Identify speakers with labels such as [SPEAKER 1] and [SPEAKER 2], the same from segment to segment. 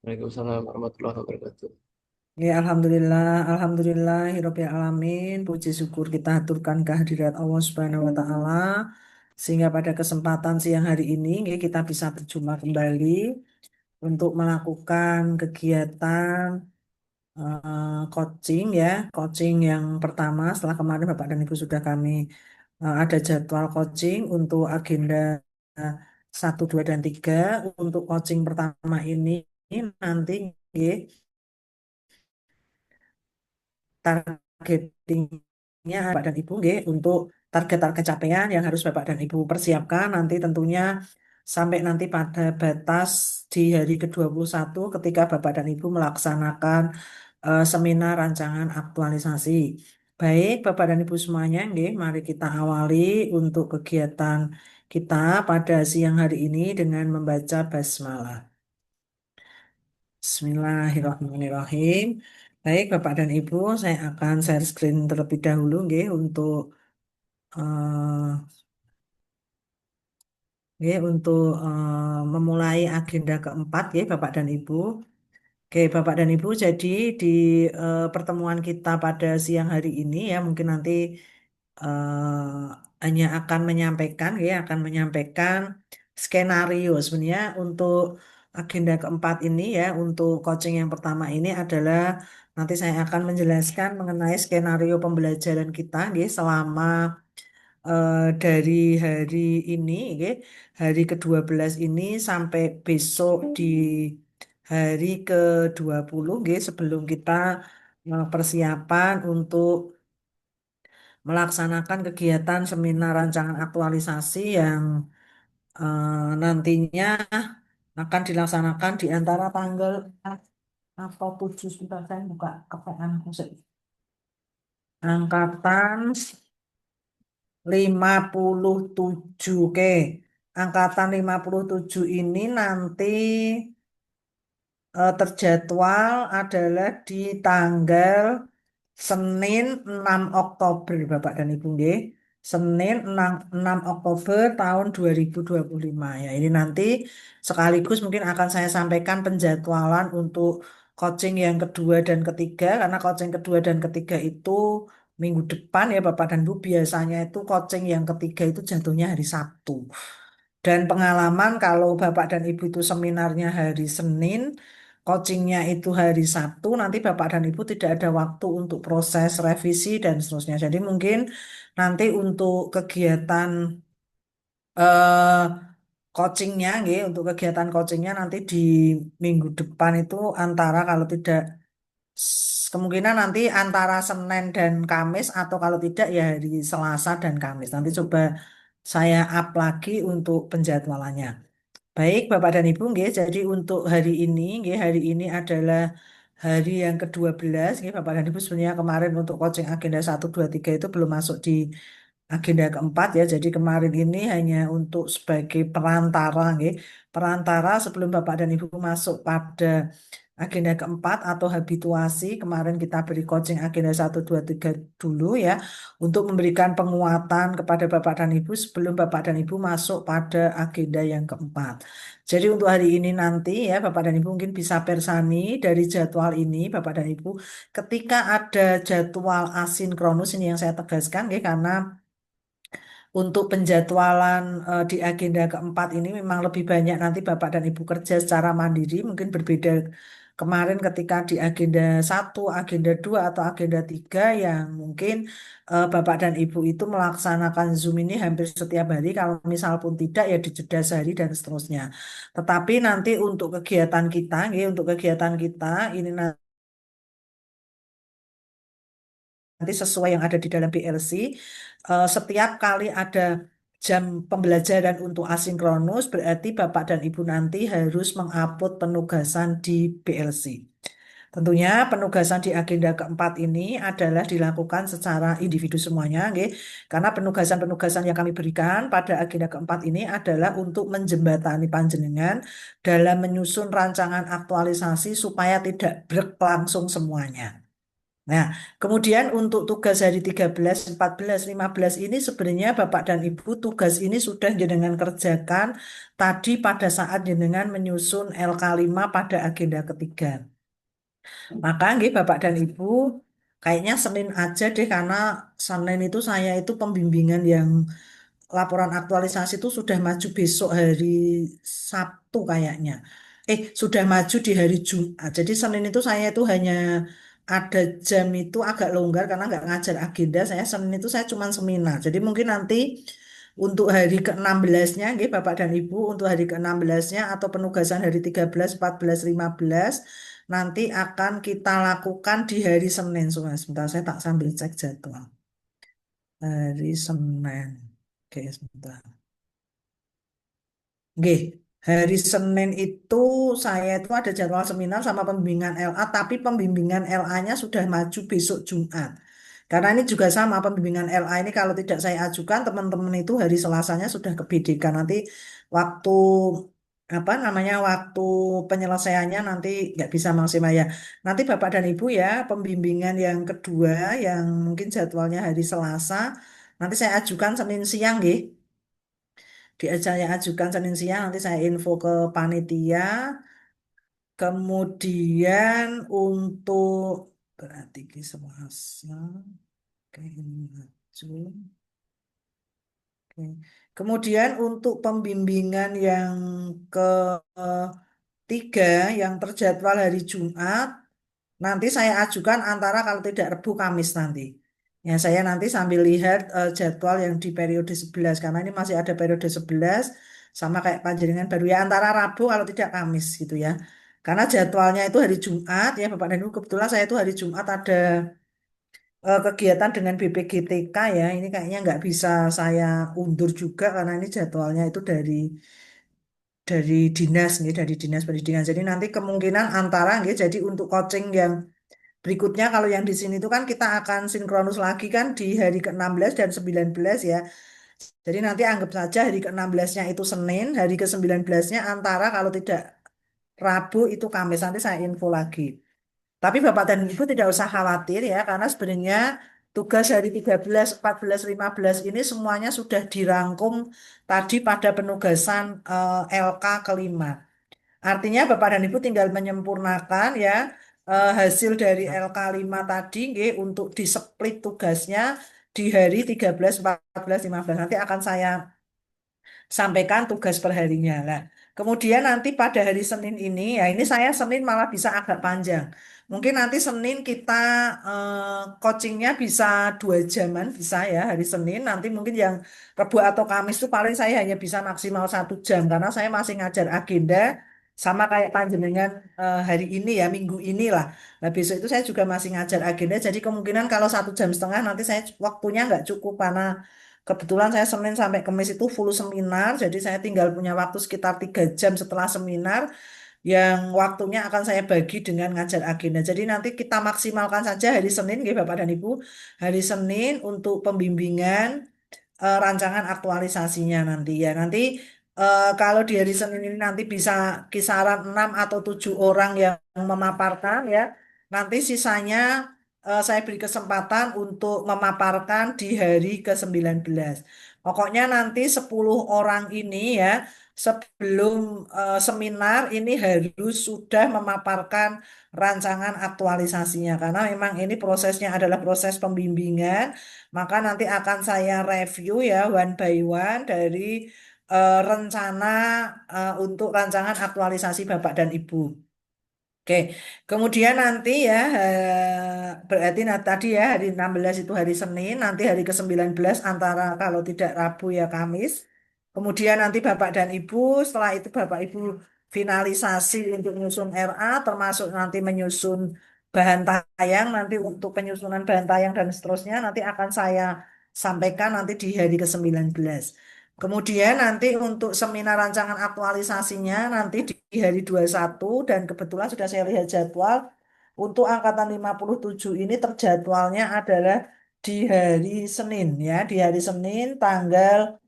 [SPEAKER 1] Waalaikumsalam warahmatullahi wabarakatuh.
[SPEAKER 2] Ya, alhamdulillah, alhamdulillahirabbil alamin. Puji syukur kita aturkan kehadirat Allah Subhanahu wa taala sehingga pada kesempatan siang hari ini kita bisa berjumpa kembali untuk melakukan kegiatan coaching ya. Coaching yang pertama setelah kemarin Bapak dan Ibu sudah kami ada jadwal coaching untuk agenda 1, 2, dan 3. Untuk coaching pertama ini nanti nggih, targetingnya Bapak dan Ibu nggih, untuk target-target capaian yang harus Bapak dan Ibu persiapkan nanti tentunya sampai nanti pada batas di hari ke-21 ketika Bapak dan Ibu melaksanakan seminar rancangan aktualisasi. Baik, Bapak dan Ibu semuanya, nggih, mari kita awali untuk kegiatan kita pada siang hari ini dengan membaca basmalah. Bismillahirrahmanirrahim. Baik, Bapak dan Ibu, saya akan share screen terlebih dahulu nggih untuk memulai agenda keempat ya Bapak dan Ibu. Oke, Bapak dan Ibu, jadi di pertemuan kita pada siang hari ini ya mungkin nanti hanya akan menyampaikan skenario sebenarnya untuk agenda keempat ini ya, untuk coaching yang pertama ini adalah nanti saya akan menjelaskan mengenai skenario pembelajaran kita ya, selama dari hari ini ya, hari ke-12 ini sampai besok di hari ke-20 ya, sebelum kita persiapan untuk melaksanakan kegiatan seminar rancangan aktualisasi yang nantinya akan dilaksanakan di antara tanggal atau 7, sebentar saya buka kepean angkatan 57. Oke, angkatan 57 ini nanti terjadwal adalah di tanggal Senin 6 Oktober, Bapak dan Ibu nggih. Senin 6 Oktober tahun 2025 ya. Ini nanti sekaligus mungkin akan saya sampaikan penjadwalan untuk coaching yang kedua dan ketiga, karena coaching kedua dan ketiga itu minggu depan ya Bapak dan Ibu. Biasanya itu coaching yang ketiga itu jatuhnya hari Sabtu. Dan pengalaman kalau Bapak dan Ibu itu seminarnya hari Senin, coachingnya itu hari Sabtu, nanti Bapak dan Ibu tidak ada waktu untuk proses revisi dan seterusnya. Jadi mungkin nanti untuk kegiatan eh, coachingnya, nggih, untuk kegiatan coachingnya nanti di minggu depan itu antara kalau tidak kemungkinan nanti antara Senin dan Kamis atau kalau tidak ya hari Selasa dan Kamis. Nanti coba saya up lagi untuk penjadwalannya. Baik, Bapak dan Ibu, nggih. Jadi untuk hari ini, nggih, hari ini adalah hari yang ke-12, nggih, Bapak dan Ibu. Sebenarnya kemarin untuk coaching agenda 1, 2, 3 itu belum masuk di agenda keempat ya. Jadi kemarin ini hanya untuk sebagai perantara, nggih. Perantara sebelum Bapak dan Ibu masuk pada agenda keempat atau habituasi. Kemarin kita beri coaching agenda 1, 2, 3 dulu ya, untuk memberikan penguatan kepada Bapak dan Ibu sebelum Bapak dan Ibu masuk pada agenda yang keempat. Jadi untuk hari ini nanti ya Bapak dan Ibu mungkin bisa persani dari jadwal ini Bapak dan Ibu. Ketika ada jadwal asinkronus ini yang saya tegaskan ya, karena untuk penjadwalan di agenda keempat ini memang lebih banyak nanti Bapak dan Ibu kerja secara mandiri, mungkin berbeda kemarin ketika di agenda 1, agenda 2 atau agenda 3 yang mungkin Bapak dan Ibu itu melaksanakan Zoom ini hampir setiap hari, kalau misal pun tidak ya di jeda sehari dan seterusnya. Tetapi nanti untuk kegiatan kita, ya, untuk kegiatan kita ini nanti sesuai yang ada di dalam BLC, setiap kali ada jam pembelajaran untuk asinkronus, berarti Bapak dan Ibu nanti harus mengupload penugasan di BLC. Tentunya penugasan di agenda keempat ini adalah dilakukan secara individu semuanya, nggih. Karena penugasan-penugasan yang kami berikan pada agenda keempat ini adalah untuk menjembatani panjenengan dalam menyusun rancangan aktualisasi supaya tidak brek langsung semuanya. Nah, kemudian untuk tugas hari 13, 14, 15 ini sebenarnya Bapak dan Ibu tugas ini sudah jenengan kerjakan tadi pada saat jenengan menyusun LK5 pada agenda ketiga. Maka nggih Bapak dan Ibu kayaknya Senin aja deh karena Senin itu saya itu pembimbingan yang laporan aktualisasi itu sudah maju besok hari Sabtu kayaknya. Sudah maju di hari Jumat. Jadi Senin itu saya itu hanya ada jam itu agak longgar karena nggak ngajar agenda. Senin itu saya cuma seminar. Jadi mungkin nanti untuk hari ke-16-nya, nggih, Bapak dan Ibu, untuk hari ke-16-nya atau penugasan hari 13, 14, 15, nanti akan kita lakukan di hari Senin. Sebentar, saya tak sambil cek jadwal. Hari Senin. Oke, sebentar. Nggih, hari Senin itu saya itu ada jadwal seminar sama pembimbingan LA, tapi pembimbingan LA-nya sudah maju besok Jumat. Karena ini juga sama, pembimbingan LA ini kalau tidak saya ajukan, teman-teman itu hari Selasanya sudah ke BDK. Nanti waktu apa namanya waktu penyelesaiannya nanti nggak bisa maksimal ya. Nanti Bapak dan Ibu ya, pembimbingan yang kedua yang mungkin jadwalnya hari Selasa, nanti saya ajukan Senin siang, nggih. Saya ajukan Senin siang, nanti saya info ke panitia. Kemudian untuk berarti ki Selasa, oke, ini maju. Oke. Kemudian untuk pembimbingan yang ketiga, yang terjadwal hari Jumat, nanti saya ajukan antara kalau tidak Rebu Kamis nanti. Ya, saya nanti sambil lihat jadwal yang di periode 11 karena ini masih ada periode 11 sama kayak panjenengan baru ya antara Rabu kalau tidak Kamis gitu ya. Karena jadwalnya itu hari Jumat ya Bapak dan Ibu kebetulan saya itu hari Jumat ada kegiatan dengan BPGTK ya. Ini kayaknya nggak bisa saya undur juga karena ini jadwalnya itu dari dinas nih, dari dinas pendidikan. Jadi nanti kemungkinan antara nih, jadi untuk coaching yang berikutnya kalau yang di sini itu kan kita akan sinkronus lagi kan di hari ke-16 dan 19 ya. Jadi nanti anggap saja hari ke-16-nya itu Senin, hari ke-19-nya antara kalau tidak Rabu itu Kamis. Nanti saya info lagi. Tapi Bapak dan Ibu tidak usah khawatir ya, karena sebenarnya tugas hari 13, 14, 15 ini semuanya sudah dirangkum tadi pada penugasan LK kelima. Artinya Bapak dan Ibu tinggal menyempurnakan ya hasil dari LK5 tadi nggih, untuk di-split tugasnya di hari 13, 14, 15. Nanti akan saya sampaikan tugas perharinya. Nah, kemudian nanti pada hari Senin ini, ya ini saya Senin malah bisa agak panjang. Mungkin nanti Senin kita coachingnya bisa 2 jaman, bisa ya hari Senin. Nanti mungkin yang Rabu atau Kamis itu paling saya hanya bisa maksimal 1 jam karena saya masih ngajar agenda sama kayak panjenengan hari ini ya, minggu ini lah. Nah besok itu saya juga masih ngajar agenda, jadi kemungkinan kalau 1 jam setengah nanti saya waktunya nggak cukup karena kebetulan saya Senin sampai Kamis itu full seminar, jadi saya tinggal punya waktu sekitar 3 jam setelah seminar, yang waktunya akan saya bagi dengan ngajar agenda. Jadi nanti kita maksimalkan saja hari Senin, nggih, Bapak dan Ibu, hari Senin untuk pembimbingan rancangan aktualisasinya nanti ya. Nanti kalau di hari Senin ini nanti bisa kisaran 6 atau 7 orang yang memaparkan ya. Nanti sisanya saya beri kesempatan untuk memaparkan di hari ke-19. Pokoknya nanti 10 orang ini ya sebelum seminar ini harus sudah memaparkan rancangan aktualisasinya karena memang ini prosesnya adalah proses pembimbingan, maka nanti akan saya review ya one by one dari rencana untuk rancangan aktualisasi Bapak dan Ibu. Oke, kemudian nanti ya berarti tadi ya hari 16 itu hari Senin, nanti hari ke-19 antara kalau tidak Rabu ya Kamis. Kemudian nanti Bapak dan Ibu, setelah itu Bapak Ibu finalisasi untuk menyusun RA termasuk nanti menyusun bahan tayang, nanti untuk penyusunan bahan tayang dan seterusnya nanti akan saya sampaikan nanti di hari ke-19. Kemudian nanti untuk seminar rancangan aktualisasinya nanti di hari 21 dan kebetulan sudah saya lihat jadwal untuk angkatan 57 ini terjadwalnya adalah di hari Senin ya, di hari Senin tanggal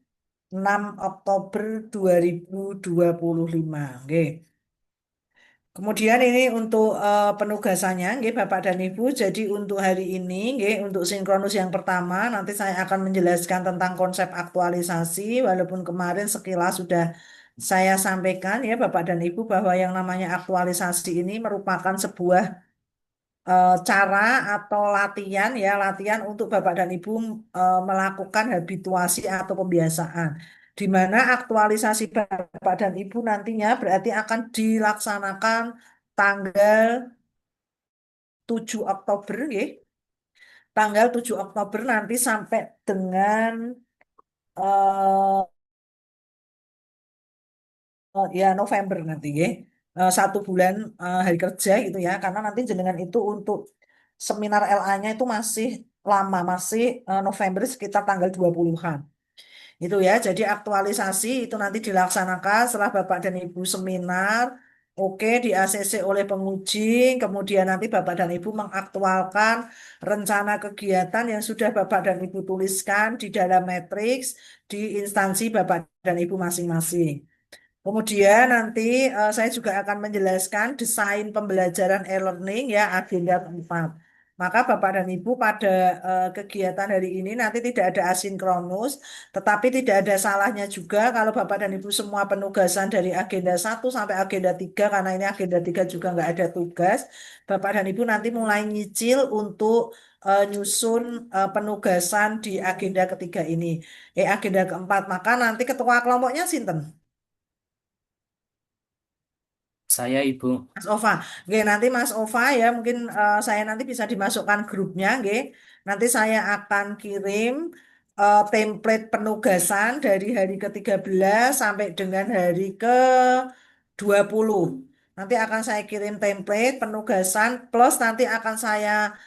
[SPEAKER 2] 6 Oktober 2025. Oke. Kemudian ini untuk penugasannya, nggih, Bapak dan Ibu. Jadi untuk hari ini, nggih, untuk sinkronus yang pertama, nanti saya akan menjelaskan tentang konsep aktualisasi, walaupun kemarin sekilas sudah saya sampaikan ya Bapak dan Ibu bahwa yang namanya aktualisasi ini merupakan sebuah cara atau latihan ya, latihan untuk Bapak dan Ibu melakukan habituasi atau pembiasaan. Di mana aktualisasi Bapak dan Ibu nantinya berarti akan dilaksanakan tanggal 7 Oktober ya. Tanggal 7 Oktober nanti sampai dengan eh, ya November nanti ya. 1 bulan hari kerja gitu ya. Karena nanti jenengan itu untuk seminar LA-nya itu masih lama, masih November sekitar tanggal 20-an. Itu ya, jadi aktualisasi itu nanti dilaksanakan setelah Bapak dan Ibu seminar, oke, di ACC oleh penguji, kemudian nanti Bapak dan Ibu mengaktualkan rencana kegiatan yang sudah Bapak dan Ibu tuliskan di dalam matriks di instansi Bapak dan Ibu masing-masing. Kemudian nanti saya juga akan menjelaskan desain pembelajaran e-learning ya agenda 4. Maka Bapak dan Ibu pada kegiatan hari ini nanti tidak ada asinkronus, tetapi tidak ada salahnya juga kalau Bapak dan Ibu semua penugasan dari agenda 1 sampai agenda 3, karena ini agenda 3 juga nggak ada tugas. Bapak dan Ibu nanti mulai nyicil untuk nyusun penugasan di agenda 3 ini. Agenda 4. Maka nanti ketua kelompoknya Sinten?
[SPEAKER 1] Saya Ibu.
[SPEAKER 2] Mas Ova, oke, nanti Mas Ova ya mungkin saya nanti bisa dimasukkan grupnya, oke. Nanti saya akan kirim template penugasan dari hari ke-13 sampai dengan hari ke-20. Nanti akan saya kirim template penugasan plus nanti akan saya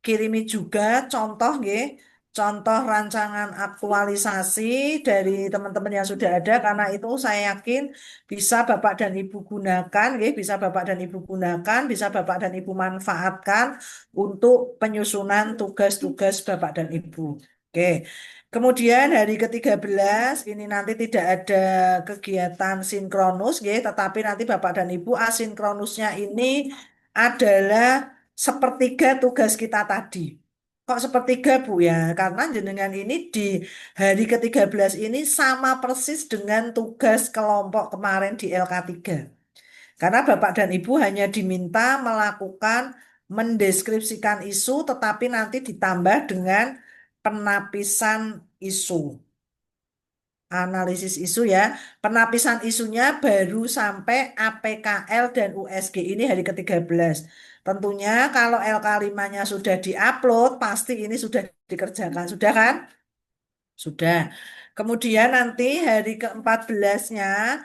[SPEAKER 2] kirimi juga contoh nggih, contoh rancangan aktualisasi dari teman-teman yang sudah ada karena itu saya yakin bisa Bapak dan Ibu gunakan nggih, bisa Bapak dan Ibu gunakan, bisa Bapak dan Ibu manfaatkan untuk penyusunan tugas-tugas Bapak dan Ibu. Oke. Kemudian hari ke-13 ini nanti tidak ada kegiatan sinkronus, nggih, tetapi nanti Bapak dan Ibu asinkronusnya ini adalah sepertiga tugas kita tadi. Kok sepertiga Bu ya? Karena jenengan ini di hari ke-13 ini sama persis dengan tugas kelompok kemarin di LK3. Karena Bapak dan Ibu hanya diminta melakukan mendeskripsikan isu tetapi nanti ditambah dengan penapisan isu. Analisis isu ya. Penapisan isunya baru sampai APKL dan USG ini hari ke-13. Tentunya kalau LK5-nya sudah diupload, pasti ini sudah dikerjakan. Sudah kan? Sudah. Kemudian nanti hari ke-14-nya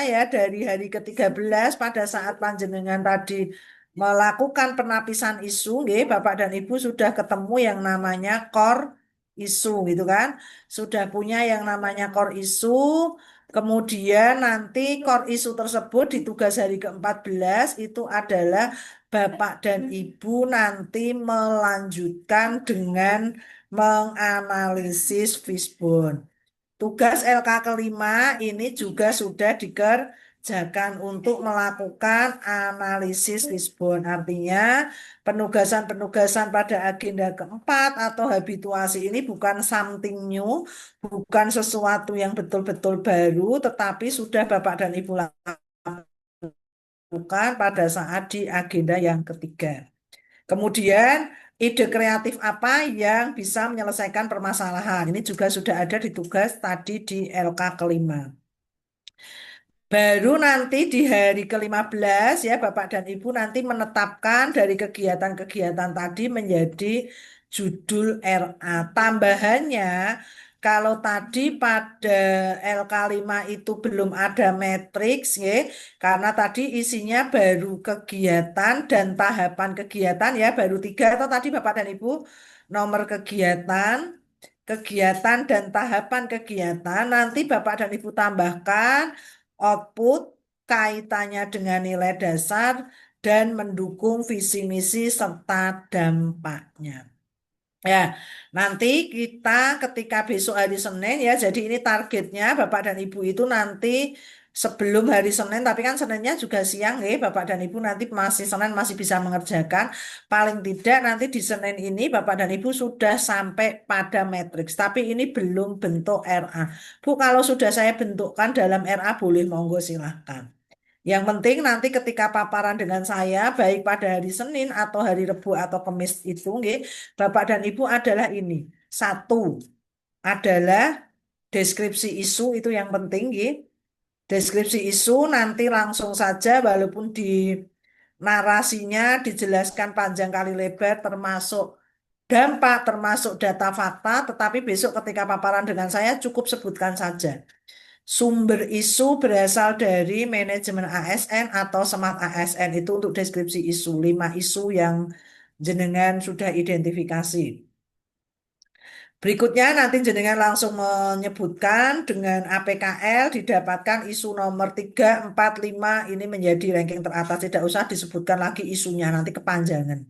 [SPEAKER 2] ya dari hari ke-13 pada saat panjenengan tadi melakukan penapisan isu, nggih, Bapak dan Ibu sudah ketemu yang namanya core isu gitu kan. Sudah punya yang namanya core isu. Kemudian nanti core isu tersebut di tugas hari ke-14 itu adalah Bapak dan Ibu nanti melanjutkan dengan menganalisis fishbone. Tugas LK kelima ini juga sudah dikerjakan untuk melakukan analisis fishbone. Artinya penugasan-penugasan pada agenda 4 atau habituasi ini bukan something new, bukan sesuatu yang betul-betul baru, tetapi sudah Bapak dan Ibu lakukan pada saat di agenda yang ketiga. Kemudian, ide kreatif apa yang bisa menyelesaikan permasalahan? Ini juga sudah ada di tugas tadi di LK kelima. Baru nanti di hari ke-15 ya Bapak dan Ibu nanti menetapkan dari kegiatan-kegiatan tadi menjadi judul RA. Tambahannya kalau tadi pada LK5 itu belum ada matriks ya, karena tadi isinya baru kegiatan dan tahapan kegiatan ya, baru 3 atau tadi Bapak dan Ibu nomor kegiatan, kegiatan dan tahapan kegiatan nanti Bapak dan Ibu tambahkan output kaitannya dengan nilai dasar dan mendukung visi misi serta dampaknya. Ya, nanti kita ketika besok hari Senin ya, jadi ini targetnya Bapak dan Ibu itu nanti sebelum hari Senin, tapi kan Seninnya juga siang ya, Bapak dan Ibu nanti masih Senin masih bisa mengerjakan. Paling tidak nanti di Senin ini Bapak dan Ibu sudah sampai pada matriks, tapi ini belum bentuk RA. Bu, kalau sudah saya bentukkan dalam RA boleh monggo silahkan. Yang penting nanti ketika paparan dengan saya, baik pada hari Senin atau hari Rabu atau Kamis itu, nggih, Bapak dan Ibu adalah ini. Satu adalah deskripsi isu itu yang penting, nggih. Deskripsi isu nanti langsung saja walaupun di narasinya dijelaskan panjang kali lebar termasuk dampak, termasuk data fakta, tetapi besok ketika paparan dengan saya cukup sebutkan saja. Sumber isu berasal dari manajemen ASN atau Smart ASN itu untuk deskripsi isu, 5 isu yang jenengan sudah identifikasi. Berikutnya nanti jenengan langsung menyebutkan dengan APKL didapatkan isu nomor 3, 4, 5 ini menjadi ranking teratas. Tidak usah disebutkan lagi isunya, nanti kepanjangan.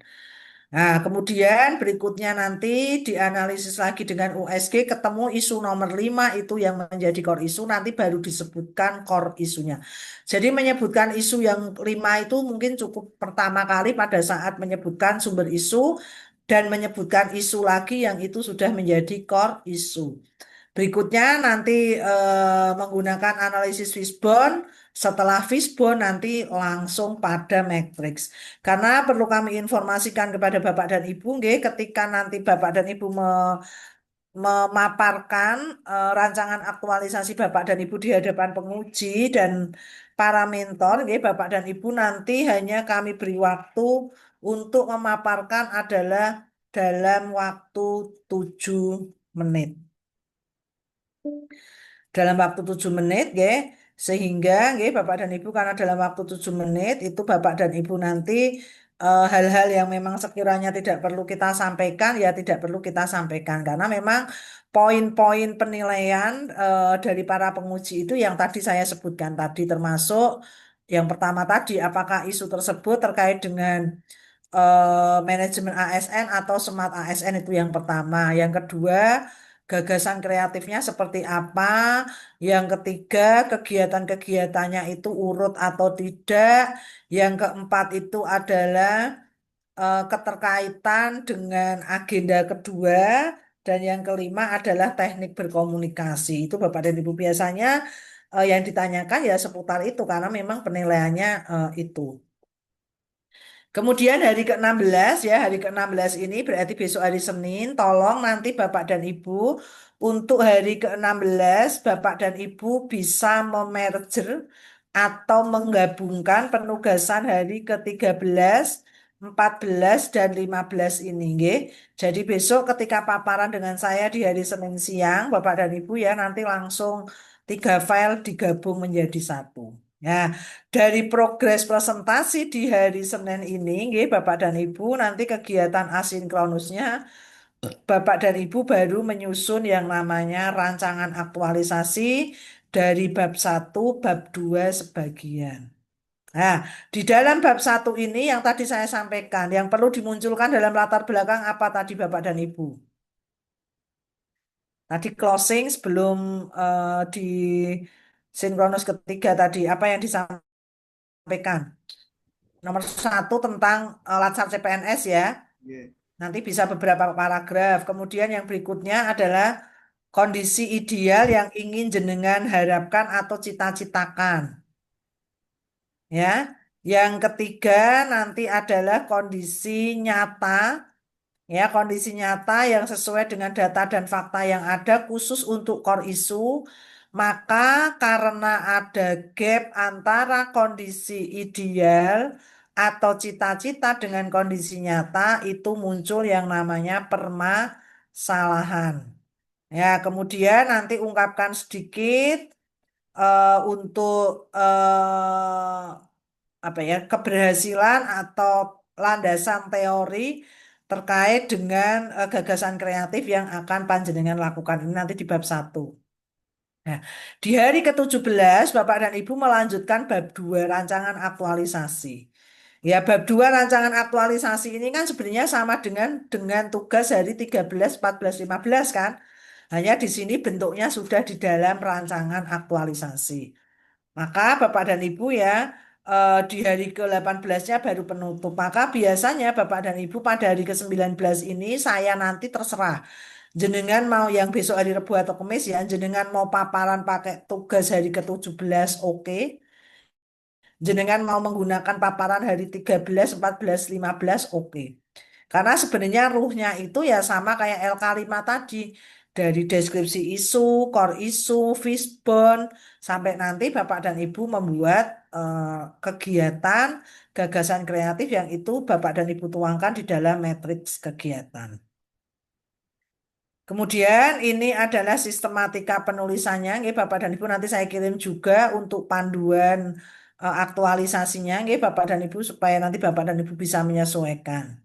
[SPEAKER 2] Nah, kemudian berikutnya nanti dianalisis lagi dengan USG, ketemu isu nomor 5 itu yang menjadi core isu, nanti baru disebutkan core isunya. Jadi menyebutkan isu yang 5 itu mungkin cukup pertama kali pada saat menyebutkan sumber isu dan menyebutkan isu lagi yang itu sudah menjadi core isu. Berikutnya nanti menggunakan analisis fishbone. Setelah fishbone nanti langsung pada matriks. Karena perlu kami informasikan kepada Bapak dan Ibu, nggih, ketika nanti Bapak dan Ibu memaparkan rancangan aktualisasi Bapak dan Ibu di hadapan penguji dan para mentor, nggih, Bapak dan Ibu nanti hanya kami beri waktu untuk memaparkan adalah dalam waktu 7 menit. Dalam waktu 7 menit, nggih, sehingga nggih, Bapak dan Ibu karena dalam waktu 7 menit itu Bapak dan Ibu nanti hal-hal yang memang sekiranya tidak perlu kita sampaikan ya tidak perlu kita sampaikan karena memang poin-poin penilaian dari para penguji itu yang tadi saya sebutkan tadi termasuk yang pertama tadi apakah isu tersebut terkait dengan manajemen ASN atau smart ASN itu yang pertama. Yang kedua, gagasan kreatifnya seperti apa. Yang ketiga, kegiatan-kegiatannya itu urut atau tidak. Yang keempat itu adalah keterkaitan dengan agenda kedua. Dan yang kelima adalah teknik berkomunikasi. Itu Bapak dan Ibu biasanya yang ditanyakan ya seputar itu karena memang penilaiannya itu. Kemudian hari ke-16 ya, hari ke-16 ini berarti besok hari Senin, tolong nanti Bapak dan Ibu untuk hari ke-16 Bapak dan Ibu bisa memerger atau menggabungkan penugasan hari ke-13, 14 dan 15 ini, nggih. Jadi besok ketika paparan dengan saya di hari Senin siang, Bapak dan Ibu ya nanti langsung 3 file digabung menjadi satu. Ya, dari progres presentasi di hari Senin ini, nggih, Bapak dan Ibu, nanti kegiatan asinkronusnya, Bapak dan Ibu baru menyusun yang namanya rancangan aktualisasi dari bab 1, bab 2 sebagian. Nah, di dalam bab 1 ini yang tadi saya sampaikan, yang perlu dimunculkan dalam latar belakang apa tadi Bapak dan Ibu? Tadi closing sebelum di sinkronus ketiga tadi, apa yang disampaikan? Nomor 1 tentang Latsar CPNS ya.
[SPEAKER 3] Iya.
[SPEAKER 2] Nanti bisa beberapa paragraf. Kemudian yang berikutnya adalah kondisi ideal yang ingin jenengan harapkan atau cita-citakan. Ya. Yang ketiga nanti adalah kondisi nyata. Ya, kondisi nyata yang sesuai dengan data dan fakta yang ada khusus untuk core issue. Maka karena ada gap antara kondisi ideal atau cita-cita dengan kondisi nyata itu muncul yang namanya permasalahan. Ya, kemudian nanti ungkapkan sedikit untuk apa ya keberhasilan atau landasan teori terkait dengan gagasan kreatif yang akan panjenengan lakukan ini nanti di bab 1. Nah, di hari ke-17 Bapak dan Ibu melanjutkan bab 2 rancangan aktualisasi. Ya, bab 2 rancangan aktualisasi ini kan sebenarnya sama dengan tugas hari 13, 14, 15 kan. Hanya di sini bentuknya sudah di dalam rancangan aktualisasi. Maka Bapak dan Ibu ya di hari ke-18-nya baru penutup. Maka biasanya Bapak dan Ibu pada hari ke-19 ini saya nanti terserah. Jenengan mau yang besok hari Rabu atau Kamis ya, jenengan mau paparan pakai tugas hari ke-17 oke. Jenengan mau menggunakan paparan hari 13, 14, 15 oke. Karena sebenarnya ruhnya itu ya sama kayak LK5 tadi. Dari deskripsi isu, core isu, fishbone, sampai nanti Bapak dan Ibu membuat kegiatan, gagasan kreatif yang itu Bapak dan Ibu tuangkan di dalam matriks kegiatan. Kemudian ini adalah sistematika penulisannya, nggih, Bapak dan Ibu nanti saya kirim juga untuk panduan aktualisasinya, nggih, Bapak dan Ibu supaya nanti Bapak dan Ibu bisa menyesuaikan.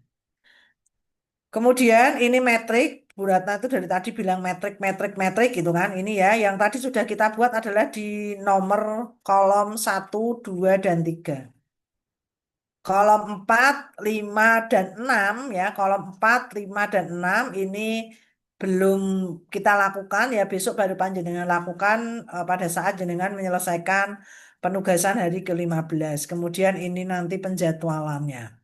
[SPEAKER 2] Kemudian ini metrik, Bu Ratna itu dari tadi bilang metrik, metrik, metrik gitu kan. Ini ya, yang tadi sudah kita buat adalah di nomor kolom 1, 2, dan 3. Kolom 4, 5, dan 6 ya, kolom 4, 5, dan 6 ini belum kita lakukan ya, besok baru panjenengan lakukan pada saat jenengan menyelesaikan penugasan hari ke-15. Kemudian ini nanti penjadwalannya.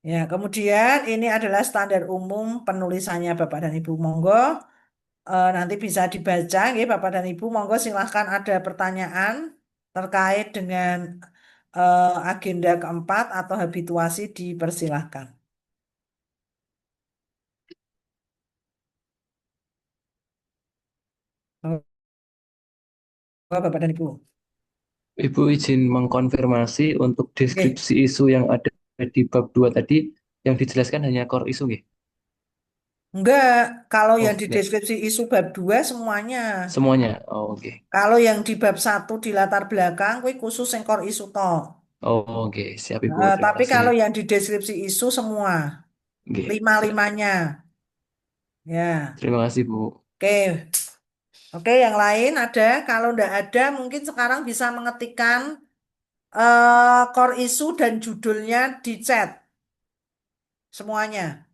[SPEAKER 2] Ya, kemudian ini adalah standar umum penulisannya Bapak dan Ibu. Monggo nanti bisa dibaca, ya, Bapak dan Ibu. Monggo silahkan ada pertanyaan terkait dengan agenda keempat atau habituasi dipersilahkan. Monggo, Bapak dan Ibu.
[SPEAKER 3] Ibu izin mengkonfirmasi untuk
[SPEAKER 2] Oke,
[SPEAKER 3] deskripsi isu yang ada di bab 2 tadi yang dijelaskan hanya core isu nggih?
[SPEAKER 2] enggak, kalau yang
[SPEAKER 3] Oh,
[SPEAKER 2] di
[SPEAKER 3] enggak.
[SPEAKER 2] deskripsi isu bab 2 semuanya.
[SPEAKER 3] Semuanya. Oh, oke.
[SPEAKER 2] Kalau yang di bab 1 di latar belakang, kuwi khusus sengkor isu tok.
[SPEAKER 3] Oh, oke. Siap Ibu. Terima
[SPEAKER 2] Tapi
[SPEAKER 3] kasih.
[SPEAKER 2] kalau yang di deskripsi isu semua,
[SPEAKER 3] Oke, siap.
[SPEAKER 2] lima-limanya. Ya,
[SPEAKER 3] Terima kasih Bu.
[SPEAKER 2] oke. Oke, yang lain ada. Kalau ndak ada, mungkin sekarang bisa mengetikkan core issue dan judulnya di chat semuanya.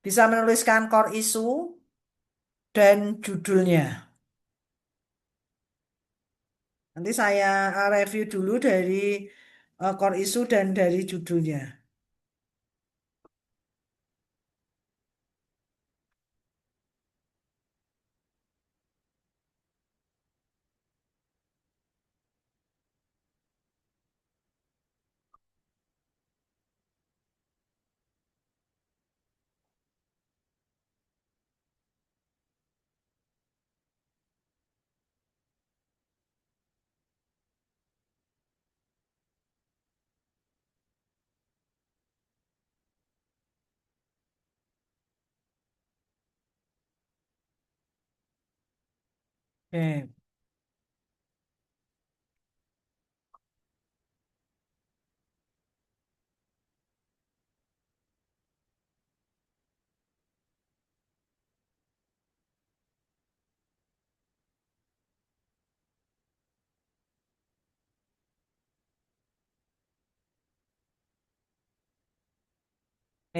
[SPEAKER 2] Bisa menuliskan core issue dan judulnya. Nanti saya review dulu dari core issue dan dari judulnya. Oke,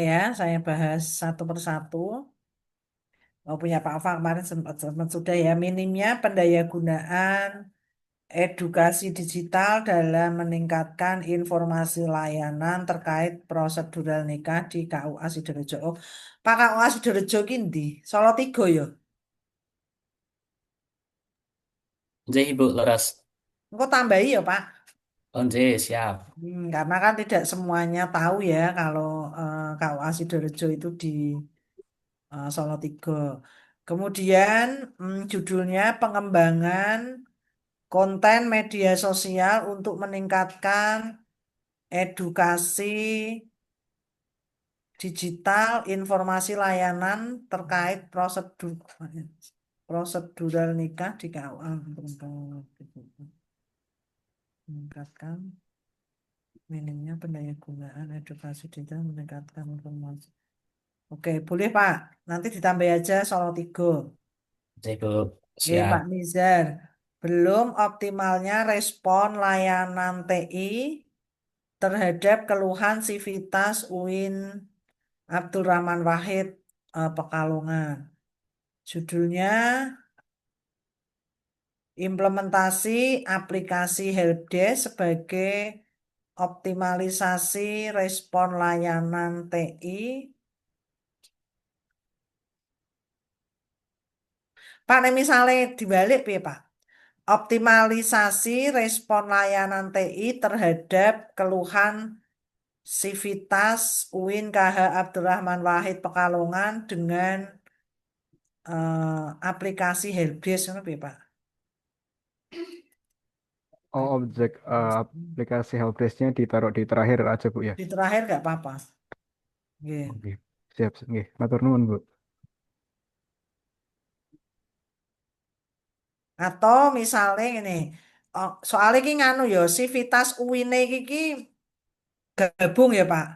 [SPEAKER 2] ya, saya bahas satu persatu. Oh, punya Pak Alfa kemarin sempat sudah ya. Minimnya pendayagunaan edukasi digital dalam meningkatkan informasi layanan terkait prosedural nikah di KUA Sidorejo. Oh, Pak KUA Sidorejo ki Solo Tigo ya.
[SPEAKER 1] Nggih, Ibu Laras.
[SPEAKER 2] Engko tambahi ya, Pak.
[SPEAKER 1] Oh, nggih, siap.
[SPEAKER 2] Karena kan tidak semuanya tahu ya kalau KUA Sidorejo itu di Solo Tigo. Kemudian judulnya pengembangan konten media sosial untuk meningkatkan edukasi digital informasi layanan terkait prosedural nikah di KUA meningkatkan minimnya pendayagunaan edukasi digital meningkatkan informasi. Oke, boleh Pak. Nanti ditambah aja Solo Tigo.
[SPEAKER 1] Nggih, Bu.
[SPEAKER 2] Oke,
[SPEAKER 1] Siap.
[SPEAKER 2] Pak Nizar. Belum optimalnya respon layanan TI terhadap keluhan Sivitas UIN Abdurrahman Wahid Pekalongan. Judulnya Implementasi aplikasi helpdesk sebagai optimalisasi respon layanan TI. Pak, nek misalnya dibalik piye, Pak? Optimalisasi respon layanan TI terhadap keluhan Sivitas UIN KH Abdurrahman Wahid Pekalongan dengan aplikasi helpdesk ngono piye, Pak?
[SPEAKER 4] Oh, objek aplikasi helpdesk-nya ditaruh di terakhir aja, Bu ya.
[SPEAKER 2] Di terakhir nggak apa-apa. Nggih.
[SPEAKER 4] Oke. Siap, nggih. Matur nuwun, Bu.
[SPEAKER 2] Atau misalnya ini, soalnya ki nganu ya, Sivitas UIN iki gabung ya, Pak.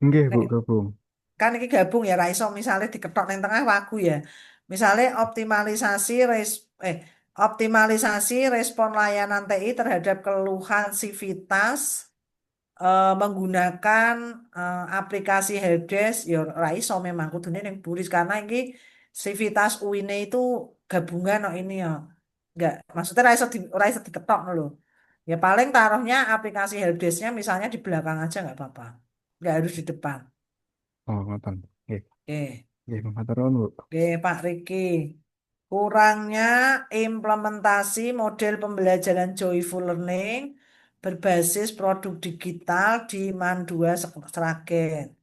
[SPEAKER 4] Nggih, Bu,
[SPEAKER 2] Nek
[SPEAKER 4] gabung.
[SPEAKER 2] kan iki gabung ya, ra iso misalnya diketok ning tengah wagu ya. Misalnya optimalisasi respon layanan TI terhadap keluhan Sivitas menggunakan aplikasi helpdesk ya ra iso memang kudune ning Buris karena iki Civitas UIN itu gabungan no ini ya. Enggak, maksudnya ra iso diketok no lho. Ya paling taruhnya aplikasi helpdesk-nya misalnya di belakang aja nggak apa-apa. Nggak harus di depan.
[SPEAKER 4] Oh, ngoten. Nggih.
[SPEAKER 2] Oke.
[SPEAKER 4] Nggih, matur nuwun, Bu.
[SPEAKER 2] Oke, Pak Riki. Kurangnya implementasi model pembelajaran Joyful Learning berbasis produk digital di MAN 2 Sragen.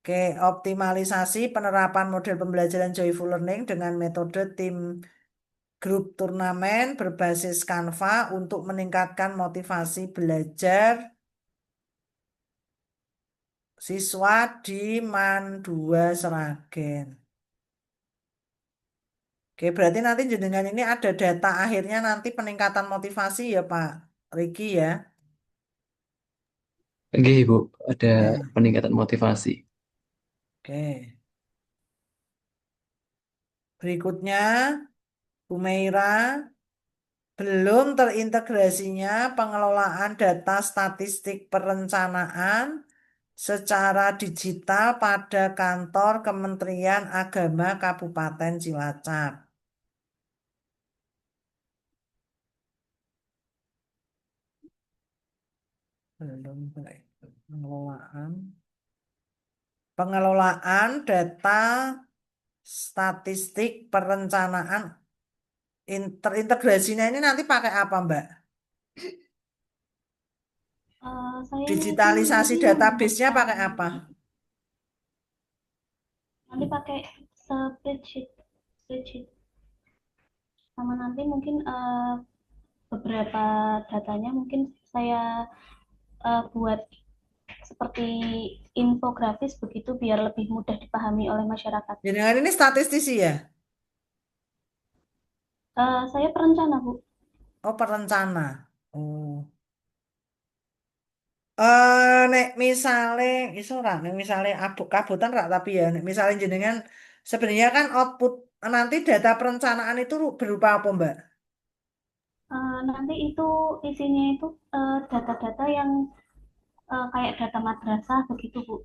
[SPEAKER 2] Oke, optimalisasi penerapan model pembelajaran Joyful Learning dengan metode tim grup turnamen berbasis Canva untuk meningkatkan motivasi belajar siswa di MAN 2 Sragen. Oke, berarti nanti jenengan ini ada data akhirnya nanti peningkatan motivasi ya Pak Riki ya.
[SPEAKER 3] Nggih, Bu, ada
[SPEAKER 2] Ya.
[SPEAKER 3] peningkatan motivasi.
[SPEAKER 2] Oke. Berikutnya, Bu Meira, belum terintegrasinya pengelolaan data statistik perencanaan secara digital pada kantor Kementerian Agama Kabupaten Cilacap. Belum pengelolaan pengelolaan data statistik perencanaan terintegrasinya ini nanti pakai apa, Mbak?
[SPEAKER 5] Saya itu
[SPEAKER 2] Digitalisasi
[SPEAKER 5] nanti
[SPEAKER 2] database-nya
[SPEAKER 5] membutuhkan
[SPEAKER 2] pakai apa?
[SPEAKER 5] nanti pakai spreadsheet spreadsheet sama nanti mungkin beberapa datanya mungkin saya buat seperti infografis begitu biar lebih mudah dipahami oleh masyarakat.
[SPEAKER 2] Jenengan ini statistisi ya?
[SPEAKER 5] Saya perencana, Bu.
[SPEAKER 2] Oh, perencana. Oh. Nek misale iso ora, nek misale abuk kabutan rak tapi ya, nek misale jenengan sebenarnya kan output nanti data perencanaan itu berupa apa, Mbak?
[SPEAKER 5] Nanti itu isinya itu data-data yang kayak data madrasah begitu, Bu.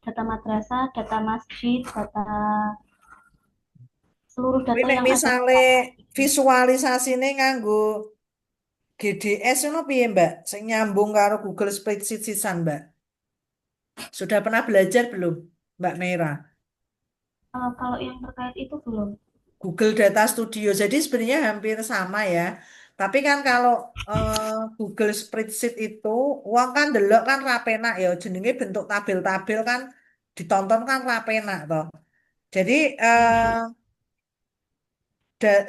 [SPEAKER 5] Data madrasah, data masjid, data seluruh
[SPEAKER 2] Tapi
[SPEAKER 5] data
[SPEAKER 2] nek
[SPEAKER 5] yang ada
[SPEAKER 2] misale visualisasine nganggo GDS ngono piye, Mbak? Sing nyambung karo Google Spreadsheet sisan, Mbak. Sudah pernah belajar belum, Mbak Mera?
[SPEAKER 5] kalau yang terkait itu belum.
[SPEAKER 2] Google Data Studio. Jadi sebenarnya hampir sama ya. Tapi kan kalau Google Spreadsheet itu uang kan delok kan rapenak ya. Jenenge bentuk tabel-tabel kan ditonton kan rapenak toh. Jadi
[SPEAKER 5] Iya, Bu.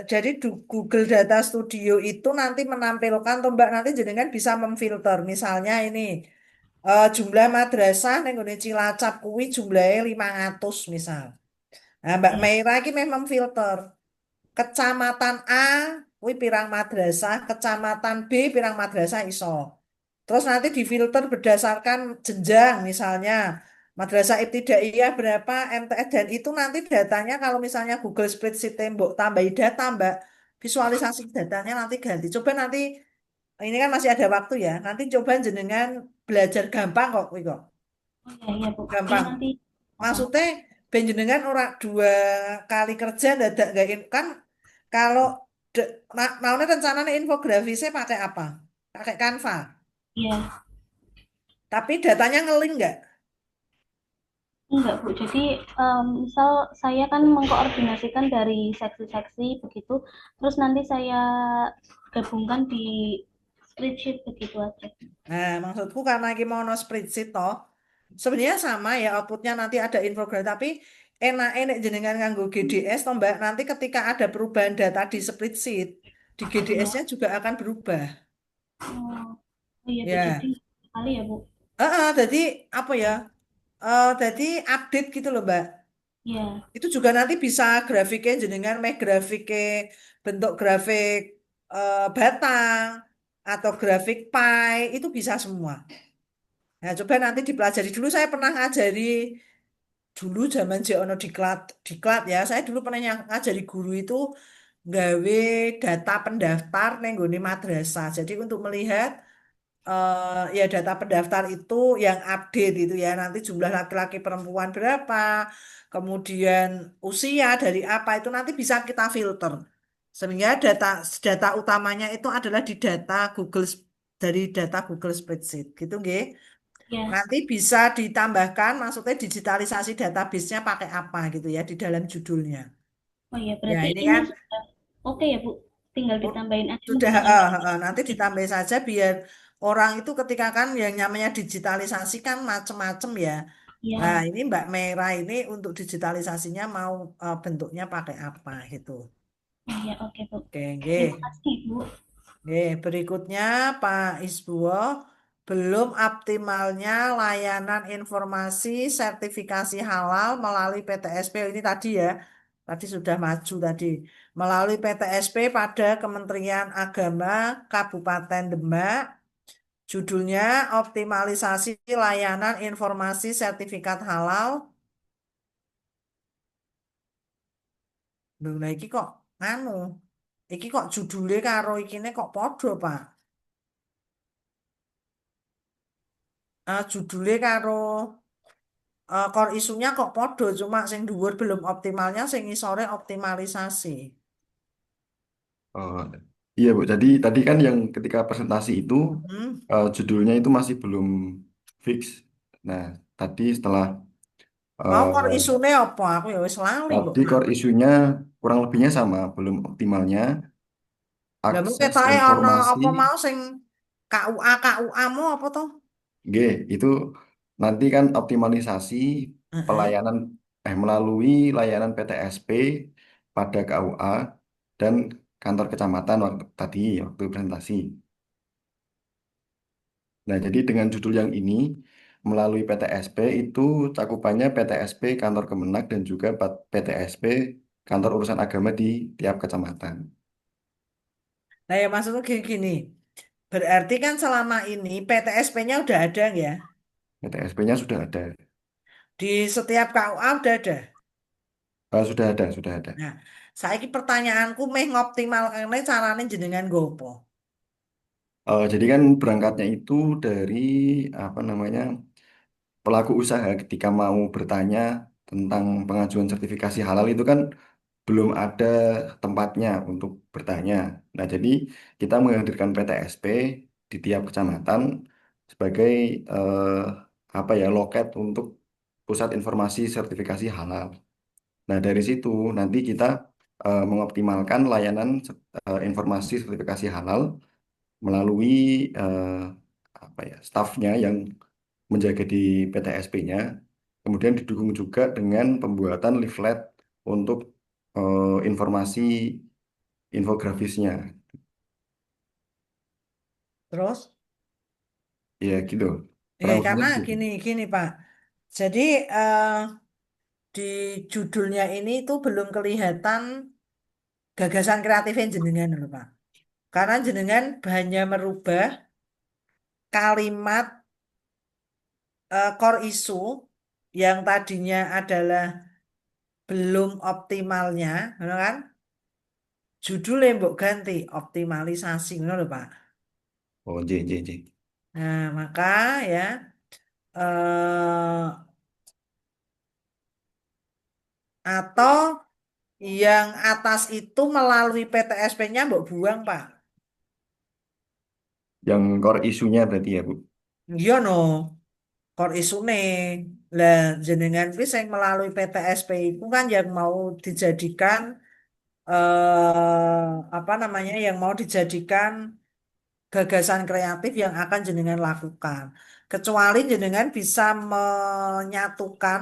[SPEAKER 2] jadi Google Data Studio itu nanti menampilkan tuh Mbak nanti jenengan bisa memfilter. Misalnya ini jumlah madrasah ning nggone Cilacap kuwi jumlahnya 500 misal. Nah, Mbak
[SPEAKER 5] Iya.
[SPEAKER 2] Meira ini memang filter. Kecamatan A kuwi pirang madrasah, kecamatan B pirang madrasah iso. Terus nanti difilter berdasarkan jenjang misalnya madrasah ibtidaiyah berapa, MTS dan itu nanti datanya kalau misalnya Google Spreadsheet tembok tambahi data Mbak, visualisasi datanya nanti ganti. Coba nanti ini kan masih ada waktu ya. Nanti coba jenengan belajar gampang kok kuwi kok.
[SPEAKER 5] Oh iya, iya, Bu. Ini
[SPEAKER 2] Gampang.
[SPEAKER 5] nanti apa?
[SPEAKER 2] Maksudnya ben jenengan ora dua kali kerja dadak gak kan kalau Naune rencananya infografisnya pakai apa? Pakai Canva.
[SPEAKER 5] Iya,
[SPEAKER 2] Tapi datanya ngelink nggak?
[SPEAKER 5] enggak Bu. Jadi misal saya kan mengkoordinasikan dari seksi-seksi begitu, terus nanti saya gabungkan di spreadsheet begitu aja.
[SPEAKER 2] Nah, maksudku karena iki mau no spreadsheet toh, sebenarnya sama ya outputnya nanti ada infografis, tapi enak jenengan nganggo GDS toh Mbak, nanti ketika ada perubahan data di spreadsheet, di
[SPEAKER 5] Iya.
[SPEAKER 2] GDS-nya juga akan berubah.
[SPEAKER 5] Oh, oh iya Bu. Jadi
[SPEAKER 2] Ya,
[SPEAKER 5] sekali ya Bu.
[SPEAKER 2] jadi apa ya? Jadi update gitu loh Mbak.
[SPEAKER 5] Iya,
[SPEAKER 2] Itu juga nanti bisa grafiknya jenengan meh grafiknya bentuk grafik batang atau grafik pie itu bisa semua. Nah, coba nanti dipelajari dulu. Saya pernah ngajari dulu zaman ono diklat ya. Saya dulu pernah ngajari guru itu gawe data pendaftar nenggone madrasah. Jadi untuk melihat ya data pendaftar itu yang update itu ya nanti jumlah laki-laki perempuan berapa, kemudian usia dari apa itu nanti bisa kita filter. Sehingga data data utamanya itu adalah di data dari data Google Spreadsheet gitu nggih.
[SPEAKER 5] iya.
[SPEAKER 2] Nanti bisa ditambahkan maksudnya digitalisasi database-nya pakai apa gitu ya di dalam judulnya.
[SPEAKER 5] Oh iya,
[SPEAKER 2] Ya
[SPEAKER 5] berarti
[SPEAKER 2] ini
[SPEAKER 5] ini
[SPEAKER 2] kan
[SPEAKER 5] sudah oke ya Bu. Tinggal
[SPEAKER 2] oh,
[SPEAKER 5] ditambahin aja
[SPEAKER 2] sudah
[SPEAKER 5] mungkin-mungkin.
[SPEAKER 2] nanti ditambah saja biar orang itu ketika kan yang namanya digitalisasi kan macem-macem ya. Nah,
[SPEAKER 5] Iya,
[SPEAKER 2] ini Mbak Mera ini untuk digitalisasinya mau bentuknya pakai apa gitu.
[SPEAKER 5] oh iya oke Bu.
[SPEAKER 2] Oke,
[SPEAKER 5] Terima
[SPEAKER 2] nggih.
[SPEAKER 5] kasih Bu.
[SPEAKER 2] Berikutnya Pak Isbuo, belum optimalnya layanan informasi sertifikasi halal melalui PTSP. Ini tadi ya, tadi sudah maju tadi. Melalui PTSP pada Kementerian Agama Kabupaten Demak, judulnya optimalisasi layanan informasi sertifikat halal. Loh, lah iki kok nganu, iki kok judulnya karo ikine kok podo Pak. Judulnya karo core isunya kok podo cuma sing dhuwur belum optimalnya sing ngisore optimalisasi.
[SPEAKER 6] Oh, iya Bu. Jadi tadi kan yang ketika presentasi itu
[SPEAKER 2] Mm-mm.
[SPEAKER 6] judulnya itu masih belum fix. Nah, tadi setelah
[SPEAKER 2] Mau core
[SPEAKER 6] eh,
[SPEAKER 2] isune apa? Aku ya wis lali kok.
[SPEAKER 6] tadi core isunya kurang lebihnya sama, belum optimalnya
[SPEAKER 2] Lah mung
[SPEAKER 6] akses
[SPEAKER 2] ketoke ana
[SPEAKER 6] informasi.
[SPEAKER 2] apa mau sing KUA mu apa to?
[SPEAKER 6] G itu nanti kan optimalisasi
[SPEAKER 2] Heeh.
[SPEAKER 6] pelayanan melalui layanan PTSP pada KUA dan kantor kecamatan waktu presentasi. Nah, jadi dengan judul yang ini, melalui PTSP itu cakupannya PTSP kantor Kemenak dan juga PTSP kantor urusan agama di tiap kecamatan.
[SPEAKER 2] Nah ya maksudku gini. Berarti kan selama ini PTSP-nya udah ada ya?
[SPEAKER 6] PTSP-nya sudah ada.
[SPEAKER 2] Di setiap KUA udah ada.
[SPEAKER 6] Sudah ada, sudah ada.
[SPEAKER 2] Nah, saiki pertanyaanku meh ngoptimalkane carane jenengan gopo.
[SPEAKER 6] Jadi kan berangkatnya itu dari apa namanya pelaku usaha ketika mau bertanya tentang pengajuan sertifikasi halal itu kan belum ada tempatnya untuk bertanya. Nah, jadi kita menghadirkan PTSP di tiap kecamatan sebagai eh, apa ya loket untuk pusat informasi sertifikasi halal. Nah, dari situ nanti kita mengoptimalkan layanan informasi sertifikasi halal melalui eh, apa ya stafnya yang menjaga di PTSP-nya. Kemudian didukung juga dengan pembuatan leaflet untuk informasi infografisnya.
[SPEAKER 2] Terus?
[SPEAKER 6] Ya gitu. Kurang lebihnya
[SPEAKER 2] Karena
[SPEAKER 6] gitu.
[SPEAKER 2] gini Pak. Jadi di judulnya ini itu belum kelihatan gagasan kreatifnya jenengan loh Pak. Karena jenengan hanya merubah kalimat core issue yang tadinya adalah belum optimalnya, bener kan? Judulnya mbok ganti optimalisasi, bener loh Pak.
[SPEAKER 6] Oh, J, J, J.
[SPEAKER 2] Nah, maka ya atau Yang atas itu melalui PTSP-nya mbok buang, Pak.
[SPEAKER 6] Yang core isunya berarti ya, Bu.
[SPEAKER 2] Iya no, kor isune. Lah jenengan kuwi sing melalui PTSP itu kan yang mau dijadikan apa namanya yang mau dijadikan gagasan kreatif yang akan jenengan lakukan. Kecuali jenengan bisa menyatukan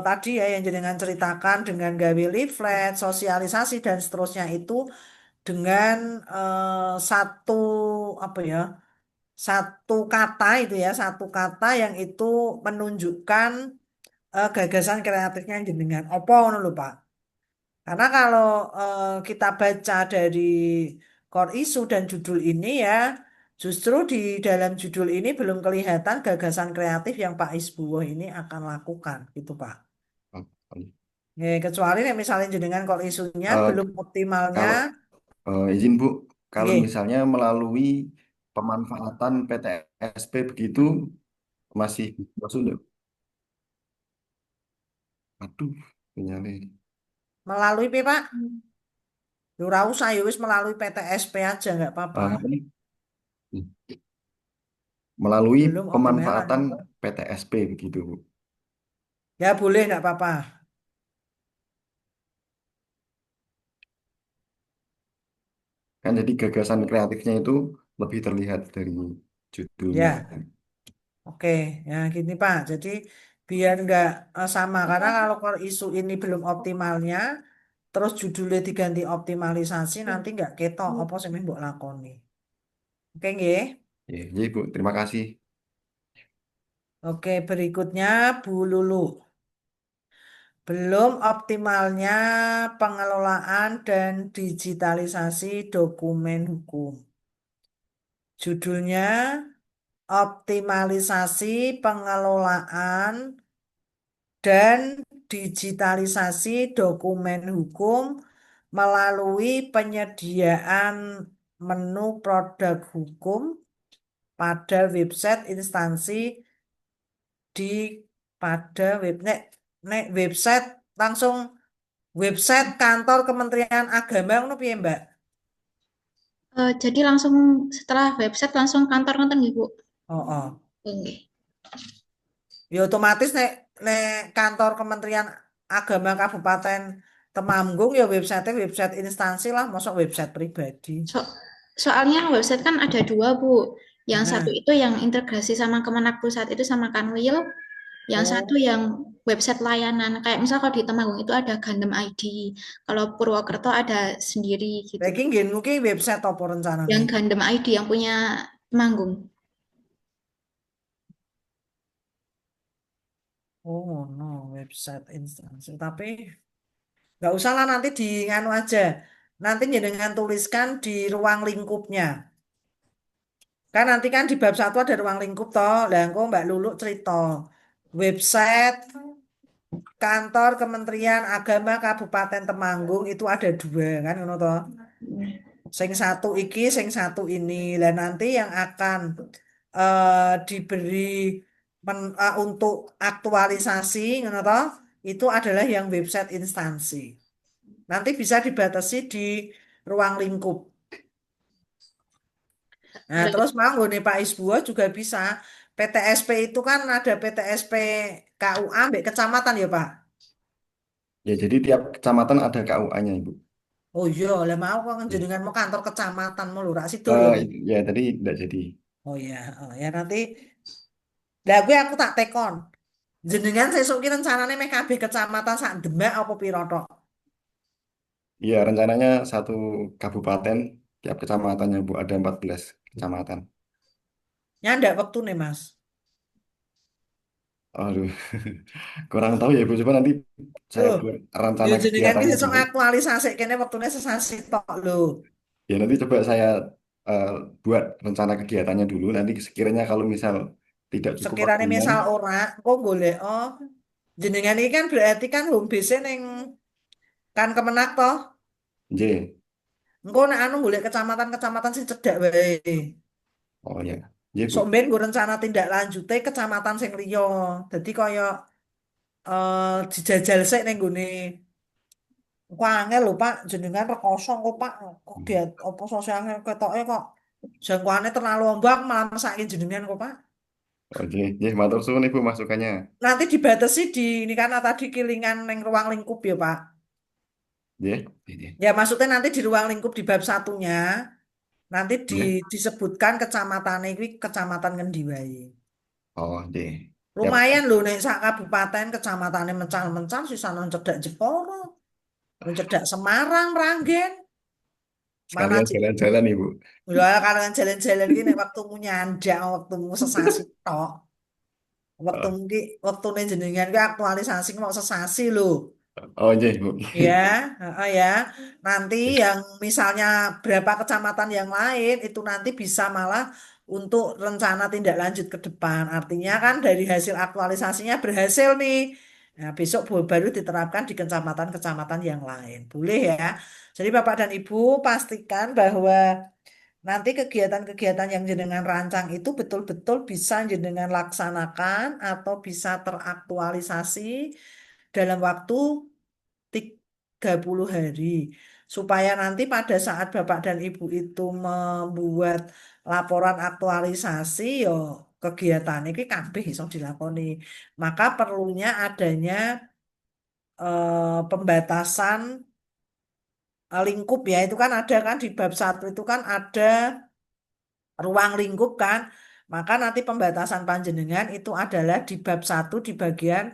[SPEAKER 2] tadi ya yang jenengan ceritakan dengan gawe leaflet, sosialisasi dan seterusnya itu dengan satu apa ya? Satu kata itu ya, satu kata yang itu menunjukkan gagasan kreatifnya jenengan. Apa ngono lho, Pak? Karena kalau kita baca dari core issue dan judul ini ya, justru di dalam judul ini belum kelihatan gagasan kreatif yang Pak Isbuwo ini akan lakukan, gitu Pak.
[SPEAKER 6] Oh, oh.
[SPEAKER 2] Kecuali nih misalnya jenengan core isunya
[SPEAKER 6] Eh,
[SPEAKER 2] belum optimalnya,
[SPEAKER 6] kalau izin Bu, kalau
[SPEAKER 2] nggih,
[SPEAKER 6] misalnya melalui pemanfaatan PTSP begitu masih masuk nggak? Aduh, sinyalnya.
[SPEAKER 2] melalui P, Pak. Ya ora usah ya wis melalui PTSP aja nggak apa-apa.
[SPEAKER 6] Apa nih? Melalui
[SPEAKER 2] Belum optimalan.
[SPEAKER 6] pemanfaatan PTSP begitu, Bu.
[SPEAKER 2] Ya boleh nggak apa-apa.
[SPEAKER 6] Kan jadi gagasan kreatifnya itu lebih terlihat dari judulnya.
[SPEAKER 2] Ya, oke. Ya gini Pak. Jadi biar nggak sama karena kalau core isu ini belum optimalnya, terus judulnya diganti optimalisasi nanti nggak ketok apa sih mbok lakoni. Oke nggih.
[SPEAKER 6] Ya, jadi Bu, terima kasih.
[SPEAKER 2] Oke, berikutnya Bu Lulu. Belum optimalnya pengelolaan dan digitalisasi dokumen hukum. Judulnya optimalisasi pengelolaan dan digitalisasi dokumen hukum melalui penyediaan menu produk hukum pada website instansi di pada nek website langsung website kantor Kementerian Agama ngono piye, Mbak?
[SPEAKER 7] Jadi langsung setelah website langsung kantor nonton nggih, Bu?
[SPEAKER 2] Oh, oh.
[SPEAKER 7] Nggih.
[SPEAKER 2] Ya otomatis nek nek kantor Kementerian Agama Kabupaten Temanggung ya website instansi lah, masuk website pribadi.
[SPEAKER 7] Soalnya website kan ada dua, Bu. Yang satu
[SPEAKER 2] Nah,
[SPEAKER 7] itu yang integrasi sama Kemenak Pusat itu sama Kanwil. Yang satu
[SPEAKER 2] oh,
[SPEAKER 7] yang website layanan. Kayak misal kalau di Temanggung itu ada Gandem ID. Kalau Purwokerto ada sendiri gitu.
[SPEAKER 2] lagi nggih mungkin website apa rencananya?
[SPEAKER 7] Yang Gandem ID yang punya Temanggung.
[SPEAKER 2] Oh, no, website instansi. Tapi nggak usah lah nanti di nganu aja. Nanti dengan tuliskan di ruang lingkupnya. Kan nanti kan di bab satu ada ruang lingkup toh. Lah engko Mbak Lulu cerita website kantor Kementerian Agama Kabupaten Temanggung itu ada dua kan ngono toh. Sing satu iki, sing satu ini. Lah nanti yang akan diberi untuk aktualisasi ngono toh itu adalah yang website instansi. Nanti bisa dibatasi di ruang lingkup. Nah, terus mau nih Pak Isbuo juga bisa. PTSP itu kan ada PTSP KUA mbek kecamatan ya Pak.
[SPEAKER 6] Ya, jadi tiap kecamatan ada KUA-nya, Ibu.
[SPEAKER 2] Oh iya, lah mau kok
[SPEAKER 6] Ya,
[SPEAKER 2] jenengan mau kantor kecamatan mau lurah situ lho.
[SPEAKER 6] ya tadi tidak jadi.
[SPEAKER 2] Oh ya nanti lah gue aku tak tekon. Jenengan sesuk ki rencanane meh kabeh kecamatan sak Demak apa pira tok?
[SPEAKER 6] Iya, rencananya satu kabupaten, tiap kecamatannya, Bu, ada 14 kecamatan.
[SPEAKER 2] Nyandak waktu nih Mas.
[SPEAKER 6] Aduh, kurang tahu ya, Bu. Coba nanti saya
[SPEAKER 2] Loh,
[SPEAKER 6] buat
[SPEAKER 2] ya
[SPEAKER 6] rencana
[SPEAKER 2] jenengan ki
[SPEAKER 6] kegiatannya
[SPEAKER 2] sesuk
[SPEAKER 6] dulu.
[SPEAKER 2] aktualisasi kene wektune sesasi tok lho.
[SPEAKER 6] Ya, nanti coba saya eh, buat rencana kegiatannya dulu. Nanti sekiranya kalau misal tidak cukup
[SPEAKER 2] Sekiranya
[SPEAKER 6] waktunya,
[SPEAKER 2] misal ora, kok golek oh jenengan ini kan berarti kan home base ning kan Kemenak toh.
[SPEAKER 6] J.
[SPEAKER 2] Engko nek anu golek kecamatan-kecamatan sing cedhak wae.
[SPEAKER 6] Oh ya, J,
[SPEAKER 2] Sok
[SPEAKER 6] Bu.
[SPEAKER 2] mben nggo rencana tindak lanjute kecamatan sing liya. Dadi kaya dijajal sik ning gone Kok angel lho Pak, jenengan rekoso kok Pak. Kok dia apa sosialnya ketoke kok jangkauannya terlalu ombak malah masakin jenengan kok Pak.
[SPEAKER 6] Oke, ya matur suwun Ibu masukannya.
[SPEAKER 2] Nanti dibatasi di ini karena tadi kilingan neng ruang lingkup ya Pak.
[SPEAKER 6] Ya,
[SPEAKER 2] Ya maksudnya nanti di ruang lingkup di bab satunya nanti
[SPEAKER 6] ya.
[SPEAKER 2] disebutkan kecamatan ini kecamatan ngendi wae.
[SPEAKER 6] Oh, ya. Siap.
[SPEAKER 2] Lumayan loh nek sak kabupaten kecamatannya mencal-mencal sisa non cedak Jepara, non cedak Semarang, Meranggen. Mana
[SPEAKER 6] Sekalian jalan-jalan Ibu.
[SPEAKER 2] ya kalau jalan-jalan gini waktumu nyandak, waktumu sesasi tok.
[SPEAKER 6] Oh,
[SPEAKER 2] Waktunya jenengan ki aktualisasi mau sesasi loh.
[SPEAKER 6] oh iya Ibu.
[SPEAKER 2] Ya, ya. Nanti yang misalnya berapa kecamatan yang lain itu nanti bisa malah untuk rencana tindak lanjut ke depan. Artinya kan dari hasil aktualisasinya berhasil nih. Nah, besok baru diterapkan di kecamatan-kecamatan yang lain. Boleh ya. Jadi Bapak dan Ibu pastikan bahwa nanti kegiatan-kegiatan yang jenengan rancang itu betul-betul bisa jenengan laksanakan atau bisa teraktualisasi dalam waktu 30 hari. Supaya nanti pada saat Bapak dan Ibu itu membuat laporan aktualisasi, yo kegiatan ini kabeh iso dilakoni. Maka perlunya adanya pembatasan lingkup ya. Itu kan ada kan di bab satu itu kan ada ruang lingkup kan. Maka nanti pembatasan panjenengan itu adalah di bab satu di bagian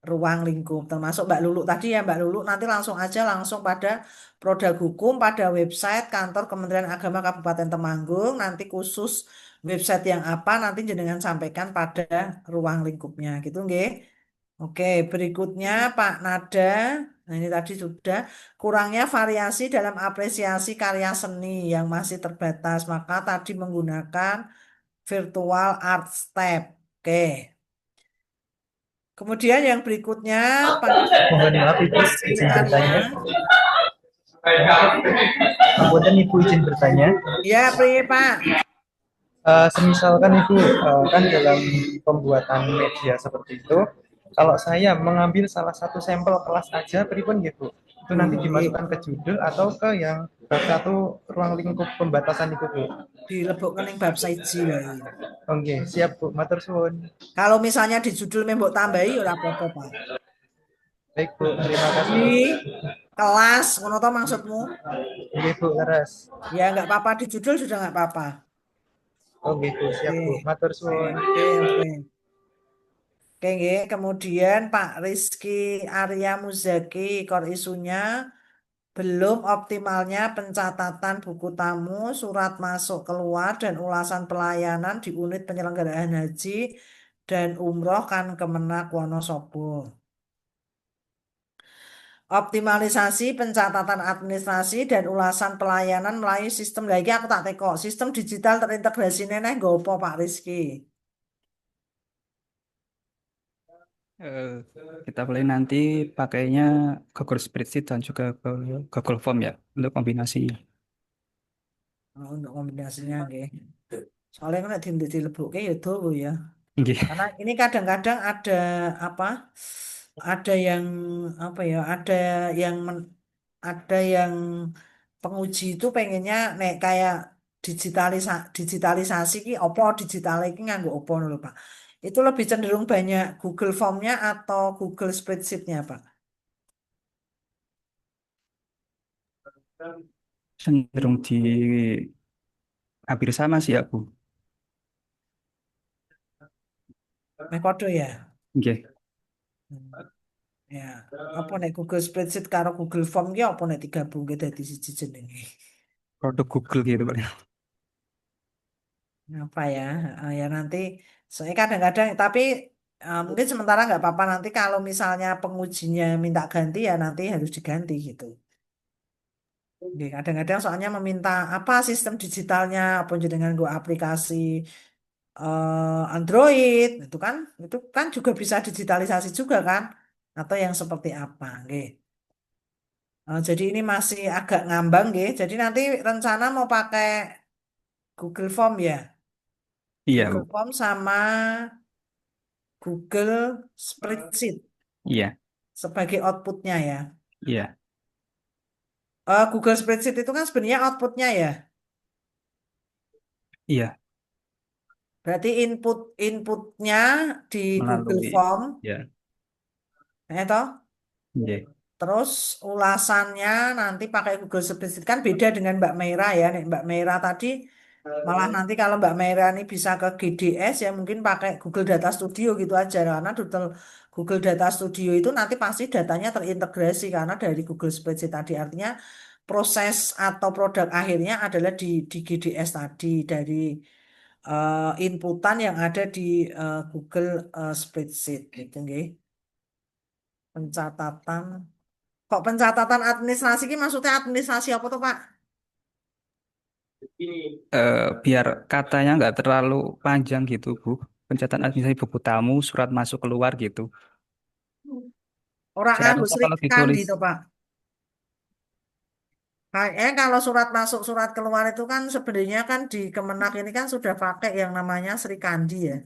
[SPEAKER 2] ruang lingkup. Termasuk Mbak Lulu tadi ya Mbak Lulu nanti langsung aja langsung pada Produk Hukum pada website kantor Kementerian Agama Kabupaten Temanggung. Nanti khusus website yang apa nanti jenengan sampaikan pada ruang lingkupnya gitu nggih. Oke, berikutnya Pak Nada. Nah, ini tadi sudah kurangnya variasi dalam apresiasi karya seni yang masih terbatas. Maka tadi menggunakan virtual art step. Oke. Kemudian yang berikutnya Pak
[SPEAKER 8] Mohon maaf Ibu,
[SPEAKER 2] Rizky
[SPEAKER 8] izin
[SPEAKER 2] Arya.
[SPEAKER 8] bertanya. Kemudian Ibu izin bertanya.
[SPEAKER 2] Ya, Pak.
[SPEAKER 8] Semisalkan Ibu kan dalam pembuatan media seperti itu, kalau saya mengambil salah satu sampel kelas aja, pripun gitu? Itu nanti
[SPEAKER 2] Boleh.
[SPEAKER 8] dimasukkan ke judul atau ke yang bab satu ruang lingkup pembatasan itu Bu?
[SPEAKER 2] Dilebokkan yang bab saiji wae.
[SPEAKER 8] Oke, siap Bu, matur suwun.
[SPEAKER 2] Kalau misalnya di judul membok tambahi ora apa-apa, Pak.
[SPEAKER 8] Baik Bu, terima kasih.
[SPEAKER 2] Di kelas, ngono to maksudmu?
[SPEAKER 8] Oke Bu, leres.
[SPEAKER 2] Ya nggak apa-apa di judul sudah nggak apa-apa.
[SPEAKER 8] Oke Bu, siap Bu,
[SPEAKER 2] Oke.
[SPEAKER 8] matur suwun.
[SPEAKER 2] Oke. Oke, nggih. Kemudian Pak Rizky Arya Muzaki, kor isunya belum optimalnya pencatatan buku tamu, surat masuk keluar, dan ulasan pelayanan di unit penyelenggaraan haji dan umroh kan Kemenak Wonosobo. Optimalisasi pencatatan administrasi dan ulasan pelayanan melalui sistem lagi aku tak teko. Sistem digital terintegrasi neneh gopo Pak Rizky.
[SPEAKER 4] Eh, kita boleh nanti pakainya Google Spreadsheet dan juga Google Form ya untuk kombinasi.
[SPEAKER 2] Oh, untuk kombinasinya nggih. Soalnya kan dilebokke ya dulu ya.
[SPEAKER 4] Nggih.
[SPEAKER 2] Karena ini kadang-kadang ada apa? Ada yang apa ya? Ada yang penguji itu pengennya nek kayak digitalisasi ki opo digital iki nganggo opo lho Pak. Itu lebih cenderung banyak Google Form-nya atau Google Spreadsheet-nya Pak.
[SPEAKER 4] Cenderung di hampir sama sih ya Bu.
[SPEAKER 2] Meh podo ya.
[SPEAKER 4] Nggih.
[SPEAKER 2] Hmm. Ya, apa nek Google Spreadsheet karo Google Form ki apa nek digabungke dadi siji jenenge.
[SPEAKER 4] Produk Google gitu Pak.
[SPEAKER 2] Apa ya? Ya nanti saya kadang-kadang tapi mungkin sementara nggak apa-apa nanti kalau misalnya pengujinya minta ganti ya nanti harus diganti gitu. Oke, kadang-kadang soalnya meminta apa sistem digitalnya apa dengan gua aplikasi Android itu kan juga bisa digitalisasi juga kan atau yang seperti apa oke. Jadi ini masih agak ngambang gitu. Jadi nanti rencana mau pakai Google Form ya.
[SPEAKER 4] Iya
[SPEAKER 2] Google
[SPEAKER 4] Bu.
[SPEAKER 2] Form sama Google Spreadsheet
[SPEAKER 4] Iya.
[SPEAKER 2] sebagai outputnya ya.
[SPEAKER 4] Iya.
[SPEAKER 2] Google Spreadsheet itu kan sebenarnya outputnya ya.
[SPEAKER 4] Iya,
[SPEAKER 2] Berarti inputnya di Google
[SPEAKER 4] melalui
[SPEAKER 2] Form,
[SPEAKER 4] ya.
[SPEAKER 2] toh.
[SPEAKER 4] Iya.
[SPEAKER 2] Terus ulasannya nanti pakai Google Spreadsheet kan beda dengan Mbak Mira ya. Nih, Mbak Mira tadi malah nanti kalau Mbak Mira ini bisa ke GDS ya mungkin pakai Google Data Studio gitu aja karena Google Data Studio itu nanti pasti datanya terintegrasi karena dari Google Spreadsheet tadi artinya proses atau produk akhirnya adalah di GDS tadi dari inputan yang ada di Google Spreadsheet gitu nggih. Pencatatan. Kok pencatatan administrasi ini maksudnya administrasi apa tuh Pak?
[SPEAKER 4] Biar katanya nggak terlalu panjang gitu, Bu. Pencatatan administrasi buku tamu, surat masuk keluar gitu.
[SPEAKER 2] Orang
[SPEAKER 4] Saya
[SPEAKER 2] nganggo
[SPEAKER 4] lupa
[SPEAKER 2] Sri
[SPEAKER 4] kalau
[SPEAKER 2] Kandi
[SPEAKER 4] ditulis.
[SPEAKER 2] tuh Pak. Kayaknya kalau surat masuk surat keluar itu kan sebenarnya kan di Kemenak ini kan sudah pakai yang namanya Sri Kandi ya.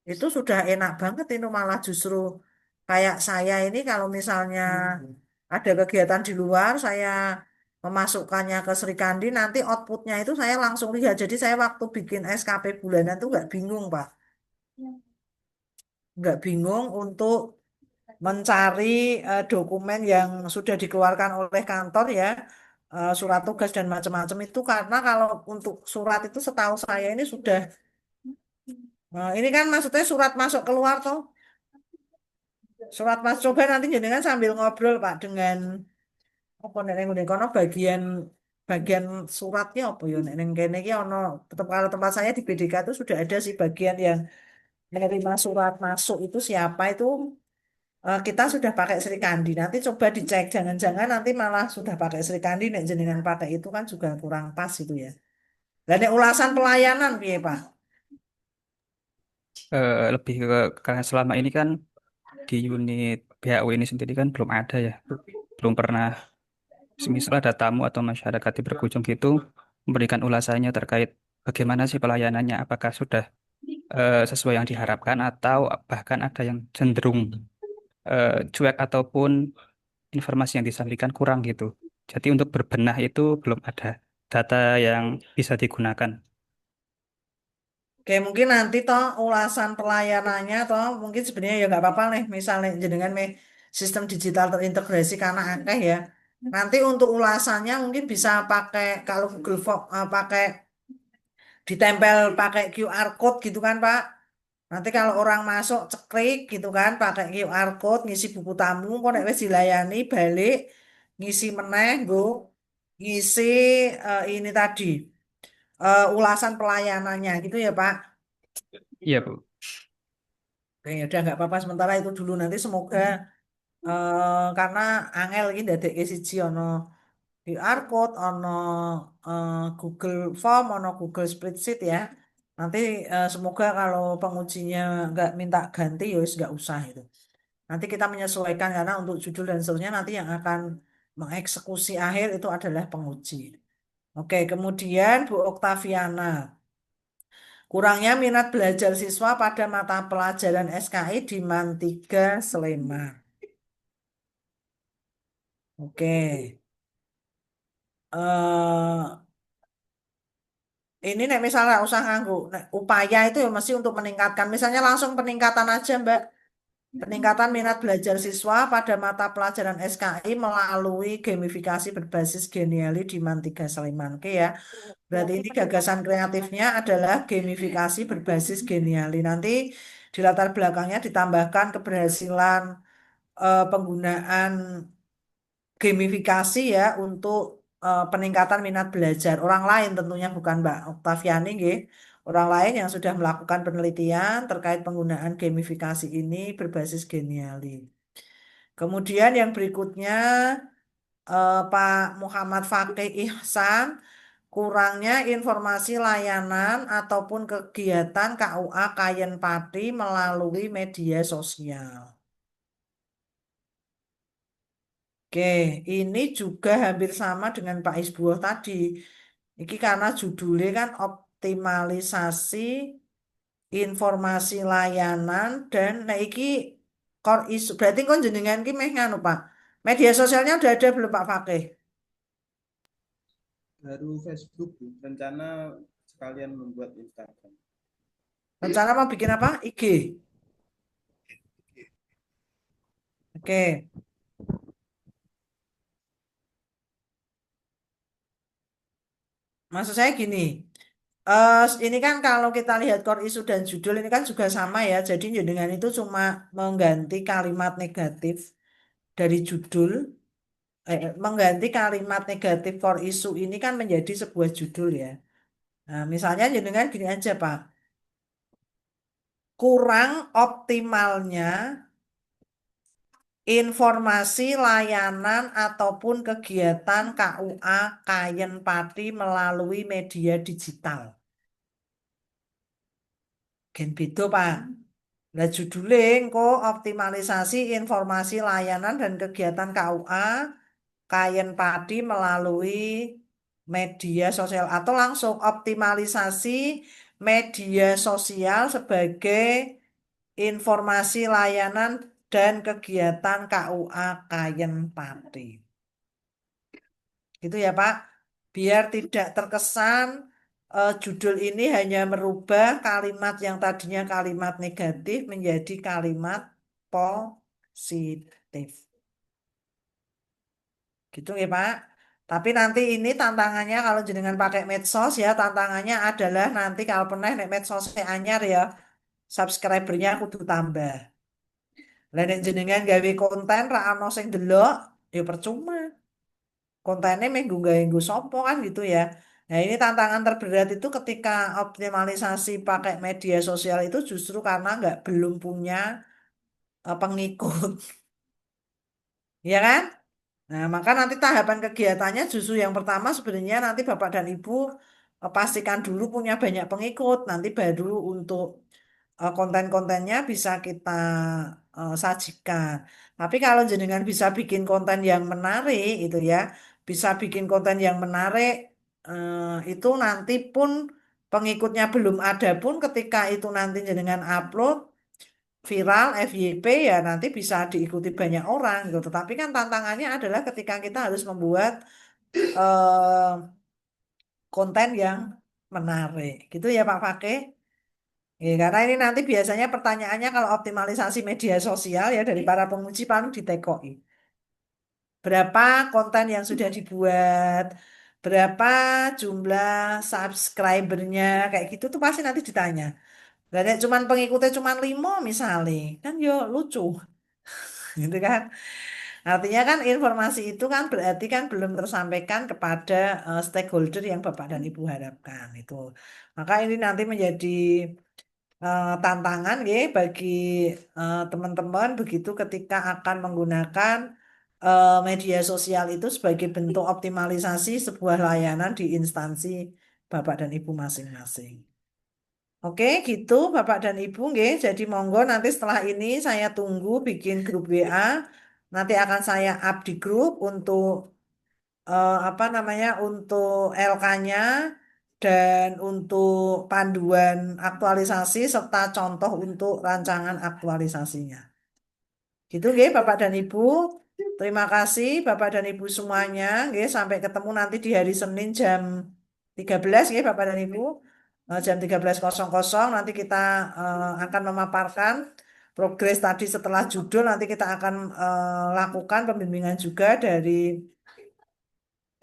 [SPEAKER 2] Itu sudah enak banget itu malah justru kayak saya ini kalau misalnya ada kegiatan di luar saya memasukkannya ke Sri Kandi nanti outputnya itu saya langsung lihat. Jadi saya waktu bikin SKP bulanan tuh nggak bingung Pak. Nggak bingung untuk mencari dokumen yang sudah dikeluarkan oleh kantor ya, surat tugas dan macam-macam itu karena kalau untuk surat itu setahu saya ini sudah, ini kan maksudnya surat masuk keluar tuh, surat masuk coba nanti jenengan sambil ngobrol Pak dengan apa neneng kono bagian bagian suratnya apa ya neneng kene iki ono tetap kalau tempat saya di BDK itu sudah ada sih bagian yang menerima surat masuk itu siapa itu. Kita sudah pakai Sri Kandi. Nanti coba dicek. Jangan-jangan nanti malah sudah pakai Sri Kandi. Nek jenengan pakai itu kan juga kurang pas itu ya. Dan nek ulasan pelayanan, piye Pak?
[SPEAKER 4] Lebih ke karena selama ini kan di unit PHU ini sendiri kan belum ada ya, belum pernah. Semisal ada tamu atau masyarakat yang berkunjung gitu, memberikan ulasannya terkait bagaimana sih pelayanannya, apakah sudah sesuai yang diharapkan atau bahkan ada yang cenderung cuek ataupun informasi yang disampaikan kurang gitu. Jadi untuk berbenah itu belum ada data yang bisa digunakan.
[SPEAKER 2] Oke, mungkin nanti toh ulasan pelayanannya toh mungkin sebenarnya ya nggak apa-apa nih. Misalnya jenengan sistem digital terintegrasi karena akeh ya. Nanti untuk ulasannya mungkin bisa pakai kalau Google Form pakai ditempel pakai QR code gitu kan Pak. Nanti kalau orang masuk ceklik gitu kan pakai QR code ngisi buku tamu kok nek wis dilayani balik ngisi meneh nggo ngisi ini tadi ulasan pelayanannya gitu ya Pak.
[SPEAKER 4] Iya, Bu.
[SPEAKER 2] Oke, ya udah nggak apa-apa sementara itu dulu nanti semoga karena angel ini dadekke siji ono QR code ono Google Form ono Google Spreadsheet ya. Nanti semoga kalau pengujinya nggak minta ganti ya wis nggak usah itu. Nanti kita menyesuaikan karena untuk judul dan seterusnya nanti yang akan mengeksekusi akhir itu adalah penguji. Oke, kemudian Bu Oktaviana. Kurangnya minat belajar siswa pada mata pelajaran SKI di MAN 3 Sleman. Oke. eh ini nek misalnya usah nganggu upaya itu ya mesti untuk meningkatkan misalnya langsung peningkatan aja Mbak. Peningkatan minat belajar siswa pada mata pelajaran SKI melalui gamifikasi berbasis Geniali di Mantiga Sleman. Oke ya. Berarti ini gagasan kreatifnya adalah gamifikasi berbasis Geniali. Nanti di latar belakangnya ditambahkan keberhasilan penggunaan gamifikasi ya untuk peningkatan minat belajar orang lain tentunya bukan Mbak Oktaviani nggih. Orang lain yang sudah melakukan penelitian terkait penggunaan gamifikasi ini berbasis Geniali. Kemudian yang berikutnya Pak Muhammad Fakih Ihsan, kurangnya informasi layanan ataupun kegiatan KUA Kayen Pati melalui media sosial. Oke, ini juga hampir sama dengan Pak Isbuah tadi. Ini karena judulnya kan optimalisasi informasi layanan dan nah iki core isu. Berarti kon jenengan ki meh nganu Pak. Media sosialnya udah ada belum Pak Fakih?
[SPEAKER 9] Baru Facebook, Bu. Rencana sekalian membuat Instagram.
[SPEAKER 2] Rencana mau bikin apa? IG. Oke. Maksud saya gini, ini kan kalau kita lihat core isu dan judul ini kan juga sama ya. Jadi dengan itu cuma mengganti kalimat negatif dari judul, mengganti kalimat negatif core isu ini kan menjadi sebuah judul ya. Nah, misalnya dengan gini aja Pak, kurang optimalnya informasi layanan ataupun kegiatan KUA Kayen Pati melalui media digital. Gen beda, Pak. Lah judulnya kok optimalisasi informasi layanan dan kegiatan KUA Kayen Pati melalui media sosial atau langsung optimalisasi media sosial sebagai informasi layanan dan kegiatan KUA Kayen Pati. Gitu ya Pak. Biar tidak terkesan judul ini hanya merubah kalimat yang tadinya kalimat negatif menjadi kalimat positif. Gitu ya Pak. Tapi nanti ini tantangannya kalau jenengan pakai medsos ya, tantangannya adalah nanti kalau pernah nek medsosnya anyar ya, subscribernya kudu tambah. Lah nek jenengan gawe konten ra ono sing delok, ya percuma. Kontennya menggu sopo kan gitu ya. Nah ini tantangan terberat itu ketika optimalisasi pakai media sosial itu justru karena belum punya pengikut, ya kan? Nah maka nanti tahapan kegiatannya justru yang pertama sebenarnya nanti Bapak dan Ibu pastikan dulu punya banyak pengikut, nanti baru untuk konten-kontennya bisa kita sajikan. Tapi kalau jenengan bisa bikin konten yang menarik itu ya, bisa bikin konten yang menarik itu nanti pun pengikutnya belum ada pun ketika itu nanti jenengan upload viral FYP ya nanti bisa diikuti banyak orang gitu. Tetapi kan tantangannya adalah ketika kita harus membuat eh, konten yang menarik. Gitu ya Pak Fakih. Ya, karena ini nanti biasanya pertanyaannya kalau optimalisasi media sosial ya dari para penguji paling ditekoi. Berapa konten yang sudah dibuat, berapa jumlah subscribernya, kayak gitu tuh pasti nanti ditanya. Dan ya cuman pengikutnya cuman 5 misalnya, kan yo lucu, gitu kan. Artinya kan informasi itu kan berarti kan belum tersampaikan kepada stakeholder yang Bapak dan Ibu harapkan itu. Maka ini nanti menjadi tantangan ya bagi teman-teman begitu ketika akan menggunakan media sosial itu sebagai bentuk optimalisasi sebuah layanan di instansi Bapak dan Ibu masing-masing. Oke, gitu Bapak dan Ibu nggih. Jadi monggo nanti setelah ini saya tunggu bikin grup WA. Nanti akan saya up di grup untuk apa namanya untuk LK-nya dan untuk panduan aktualisasi serta contoh untuk rancangan aktualisasinya. Gitu nggih Bapak dan Ibu. Terima kasih Bapak dan Ibu semuanya nggih sampai ketemu nanti di hari Senin jam 13 nggih Bapak dan Ibu. Jam 13.00 nanti kita akan memaparkan progres tadi setelah judul nanti kita akan lakukan pembimbingan juga dari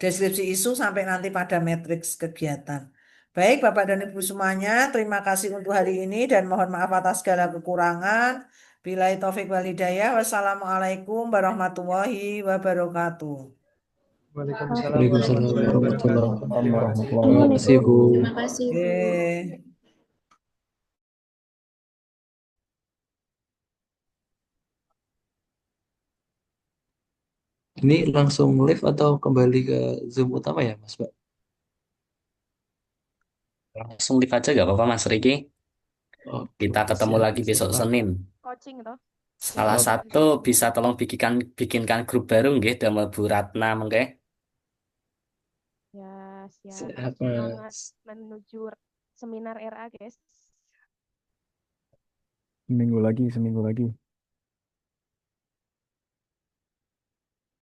[SPEAKER 2] deskripsi isu sampai nanti pada matriks kegiatan. Baik, Bapak dan Ibu semuanya, terima kasih untuk hari ini dan mohon maaf atas segala kekurangan. Billahi taufik wal hidayah. Wassalamualaikum warahmatullahi wabarakatuh.
[SPEAKER 8] Waalaikumsalam
[SPEAKER 3] Waalaikumsalam
[SPEAKER 8] warahmatullahi
[SPEAKER 3] warahmatullahi
[SPEAKER 8] wabarakatuh.
[SPEAKER 3] wabarakatuh.
[SPEAKER 8] Terima kasih.
[SPEAKER 3] Terima kasih, Bu.
[SPEAKER 7] Terima kasih, Bu.
[SPEAKER 2] Oke.
[SPEAKER 3] Ini langsung live atau kembali ke Zoom utama ya, Mas, Pak?
[SPEAKER 1] Langsung live aja gak apa-apa Mas Riki.
[SPEAKER 3] Oke,
[SPEAKER 1] Kita
[SPEAKER 3] oke,
[SPEAKER 1] ketemu
[SPEAKER 3] siap,
[SPEAKER 1] lagi
[SPEAKER 3] siap,
[SPEAKER 1] besok
[SPEAKER 3] Pak.
[SPEAKER 1] Senin.
[SPEAKER 10] Coaching toh.
[SPEAKER 1] Salah
[SPEAKER 3] Oke,
[SPEAKER 1] satu bisa tolong bikinkan grup baru nggih damel Bu Ratna mengke.
[SPEAKER 10] Ya, siap.
[SPEAKER 3] siap,
[SPEAKER 10] Semangat
[SPEAKER 3] Mas.
[SPEAKER 10] menuju seminar RA, guys.
[SPEAKER 4] Seminggu lagi.